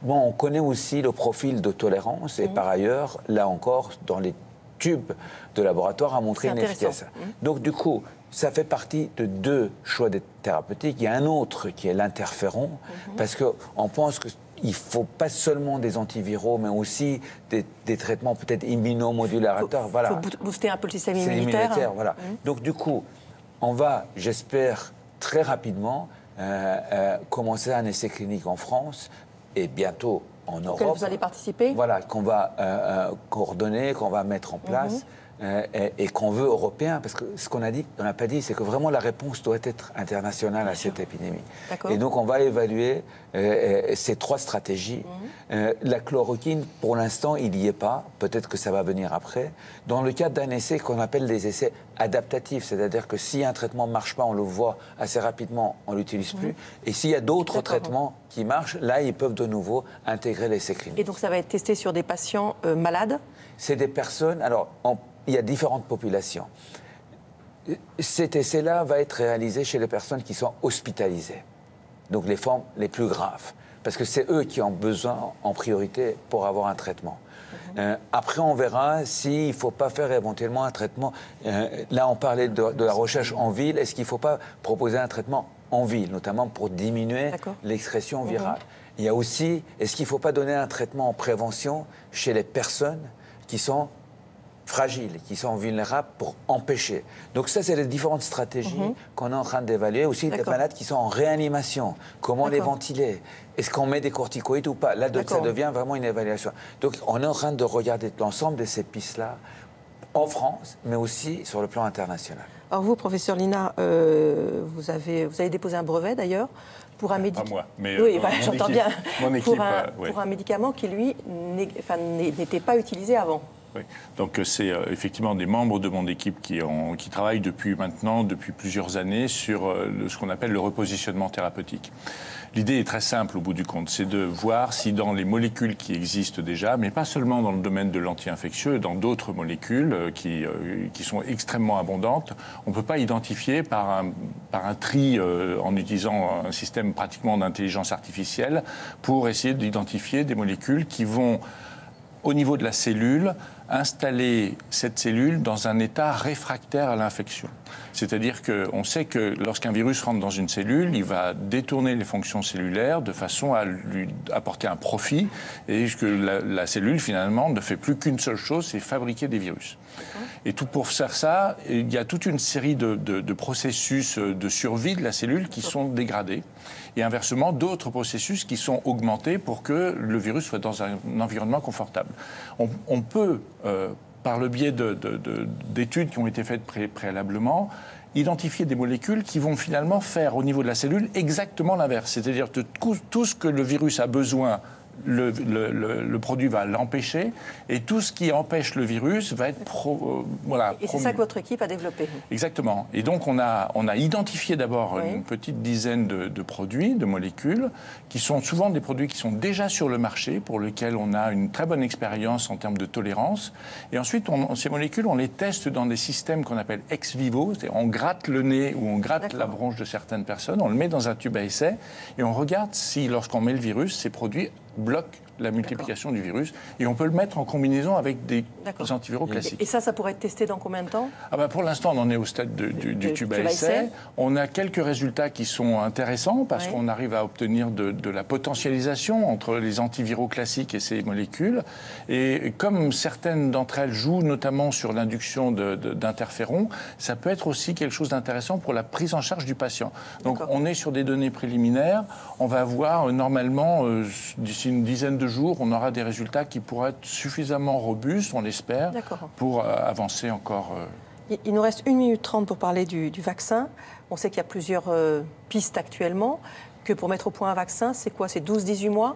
Bon, on connaît aussi le profil de tolérance et par ailleurs, là encore, dans les tubes de laboratoire, a montré une efficacité. Donc du coup, ça fait partie de 2 choix de thérapeutiques. Il y a un autre qui est l'interféron, parce qu'on pense qu'il ne faut pas seulement des antiviraux, mais aussi des traitements peut-être immunomodulateurs. Il faut booster un peu le système immunitaire. Voilà. Donc du coup, on va, j'espère, très rapidement commencer un essai clinique en France et bientôt en Europe. Auquel vous allez participer ? Voilà, qu'on va coordonner, qu'on va mettre en place. Et qu'on veut européen, parce que ce qu'on a dit, on n'a pas dit, c'est que vraiment la réponse doit être internationale à cette épidémie. Et donc on va évaluer ces 3 stratégies. La chloroquine, pour l'instant, il n'y est pas. Peut-être que ça va venir après. Dans le cadre d'un essai qu'on appelle des essais adaptatifs, c'est-à-dire que si un traitement ne marche pas, on le voit assez rapidement, on ne l'utilise plus. Et s'il y a d'autres traitements qui marchent, là, ils peuvent de nouveau intégrer l'essai clinique. Et donc ça va être testé sur des patients malades ? C'est des personnes... Alors, il y a différentes populations. Cet essai-là va être réalisé chez les personnes qui sont hospitalisées, donc les formes les plus graves, parce que c'est eux qui ont besoin en priorité pour avoir un traitement. Après, on verra s'il ne faut pas faire éventuellement un traitement. Là, on parlait de la recherche en ville. Est-ce qu'il ne faut pas proposer un traitement en ville, notamment pour diminuer l'expression virale? Il y a aussi, est-ce qu'il ne faut pas donner un traitement en prévention chez les personnes qui sont fragiles, qui sont vulnérables pour empêcher. Donc ça, c'est les différentes stratégies qu'on est en train d'évaluer. Aussi les malades qui sont en réanimation, comment les ventiler, est-ce qu'on met des corticoïdes ou pas. Là, ça devient vraiment une évaluation. Donc on est en train de regarder l'ensemble de ces pistes-là en France, mais aussi sur le plan international. Alors vous, professeur Lina, vous avez déposé un brevet d'ailleurs pour un médicament. Pas moi, mais oui, j'entends bien. Mon équipe, pour un médicament qui, lui, n'était pas utilisé avant. Oui. Donc c'est effectivement des membres de mon équipe qui travaillent depuis plusieurs années sur ce qu'on appelle le repositionnement thérapeutique. L'idée est très simple au bout du compte, c'est de voir si dans les molécules qui existent déjà, mais pas seulement dans le domaine de l'anti-infectieux, dans d'autres molécules qui sont extrêmement abondantes, on ne peut pas identifier par un tri en utilisant un système pratiquement d'intelligence artificielle pour essayer d'identifier des molécules qui vont, au niveau de la cellule, installer cette cellule dans un état réfractaire à l'infection. C'est-à-dire qu'on sait que lorsqu'un virus rentre dans une cellule, il va détourner les fonctions cellulaires de façon à lui apporter un profit et que la cellule, finalement, ne fait plus qu'une seule chose, c'est fabriquer des virus. Et tout pour faire ça, il y a toute une série de processus de survie de la cellule qui sont dégradés. Et inversement, d'autres processus qui sont augmentés pour que le virus soit dans un environnement confortable. On peut, par le biais d'études qui ont été faites préalablement, identifier des molécules qui vont finalement faire au niveau de la cellule exactement l'inverse. C'est-à-dire que tout ce que le virus a besoin, le produit va l'empêcher, et tout ce qui empêche le virus va être Et c'est ça que votre équipe a développé. Exactement. Et donc on a identifié d'abord une petite dizaine de produits, de molécules, qui sont souvent des produits qui sont déjà sur le marché, pour lesquels on a une très bonne expérience en termes de tolérance. Et ensuite, ces molécules, on les teste dans des systèmes qu'on appelle ex vivo, c'est-à-dire on gratte le nez ou on gratte la bronche de certaines personnes, on le met dans un tube à essai, et on regarde si, lorsqu'on met le virus, ces produits bloquent la multiplication du virus, et on peut le mettre en combinaison avec des antiviraux classiques. Et ça pourrait être testé dans combien de temps ? Pour l'instant, on en est au stade du tube à essai. On a quelques résultats qui sont intéressants, parce qu'on arrive à obtenir de la potentialisation entre les antiviraux classiques et ces molécules. Et comme certaines d'entre elles jouent notamment sur l'induction d'interférons, ça peut être aussi quelque chose d'intéressant pour la prise en charge du patient. Donc on est sur des données préliminaires. On va avoir normalement, d'ici une dizaine de jours, on aura des résultats qui pourraient être suffisamment robustes, on l'espère, pour avancer encore. Il nous reste 1 minute 30 pour parler du vaccin. On sait qu'il y a plusieurs pistes actuellement. Que pour mettre au point un vaccin, c'est quoi ? C'est 12-18 mois ?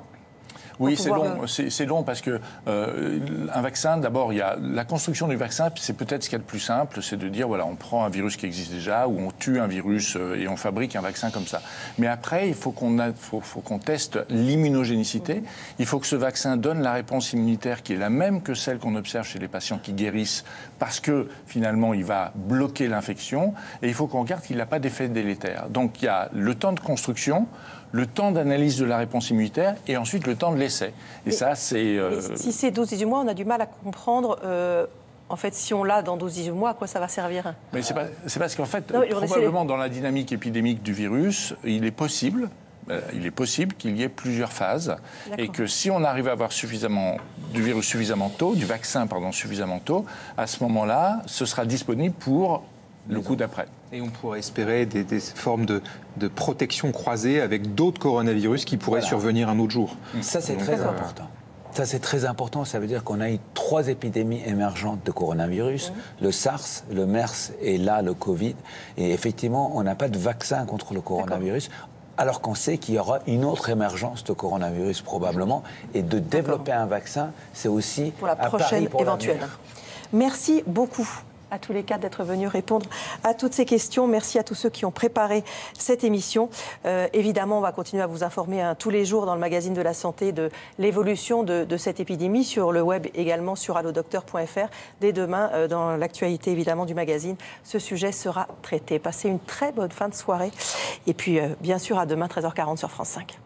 Oui, c'est long. C'est long parce que un vaccin, d'abord, il y a la construction du vaccin, c'est peut-être ce qu'il y a de plus simple, c'est de dire, voilà, on prend un virus qui existe déjà, ou on tue un virus et on fabrique un vaccin comme ça. Mais après, il faut qu'on teste l'immunogénicité. Il faut que ce vaccin donne la réponse immunitaire qui est la même que celle qu'on observe chez les patients qui guérissent, parce que finalement, il va bloquer l'infection. Et il faut qu'on regarde qu'il n'a pas d'effet délétère. Donc, il y a le temps de construction, le temps d'analyse de la réponse immunitaire et ensuite le temps de l'essai. Et ça, c'est... Si c'est 12-18 mois, on a du mal à comprendre... En fait, si on l'a dans 12-18 mois, à quoi ça va servir? Mais c'est parce qu'en fait, probablement dans la dynamique épidémique du virus, il est possible qu'il y ait plusieurs phases et que si on arrive à avoir du virus suffisamment tôt, du vaccin suffisamment tôt, à ce moment-là, ce sera disponible pour le coup d'après. Et on pourrait espérer des formes de protection croisée avec d'autres coronavirus qui pourraient survenir un autre jour. Ça, c'est très important. Ça, c'est très important. Ça veut dire qu'on a eu 3 épidémies émergentes de coronavirus, le SARS, le MERS et là, le Covid. Et effectivement, on n'a pas de vaccin contre le coronavirus, alors qu'on sait qu'il y aura une autre émergence de coronavirus probablement. Et de développer un vaccin, c'est aussi pour la prochaine éventuelle. Merci beaucoup à tous les 4 d'être venus répondre à toutes ces questions. Merci à tous ceux qui ont préparé cette émission. Évidemment, on va continuer à vous informer tous les jours dans le magazine de la santé de l'évolution de cette épidémie, sur le web également, sur allodocteur.fr. Dès demain, dans l'actualité évidemment du magazine, ce sujet sera traité. Passez une très bonne fin de soirée. Et puis, bien sûr, à demain, 13h40 sur France 5.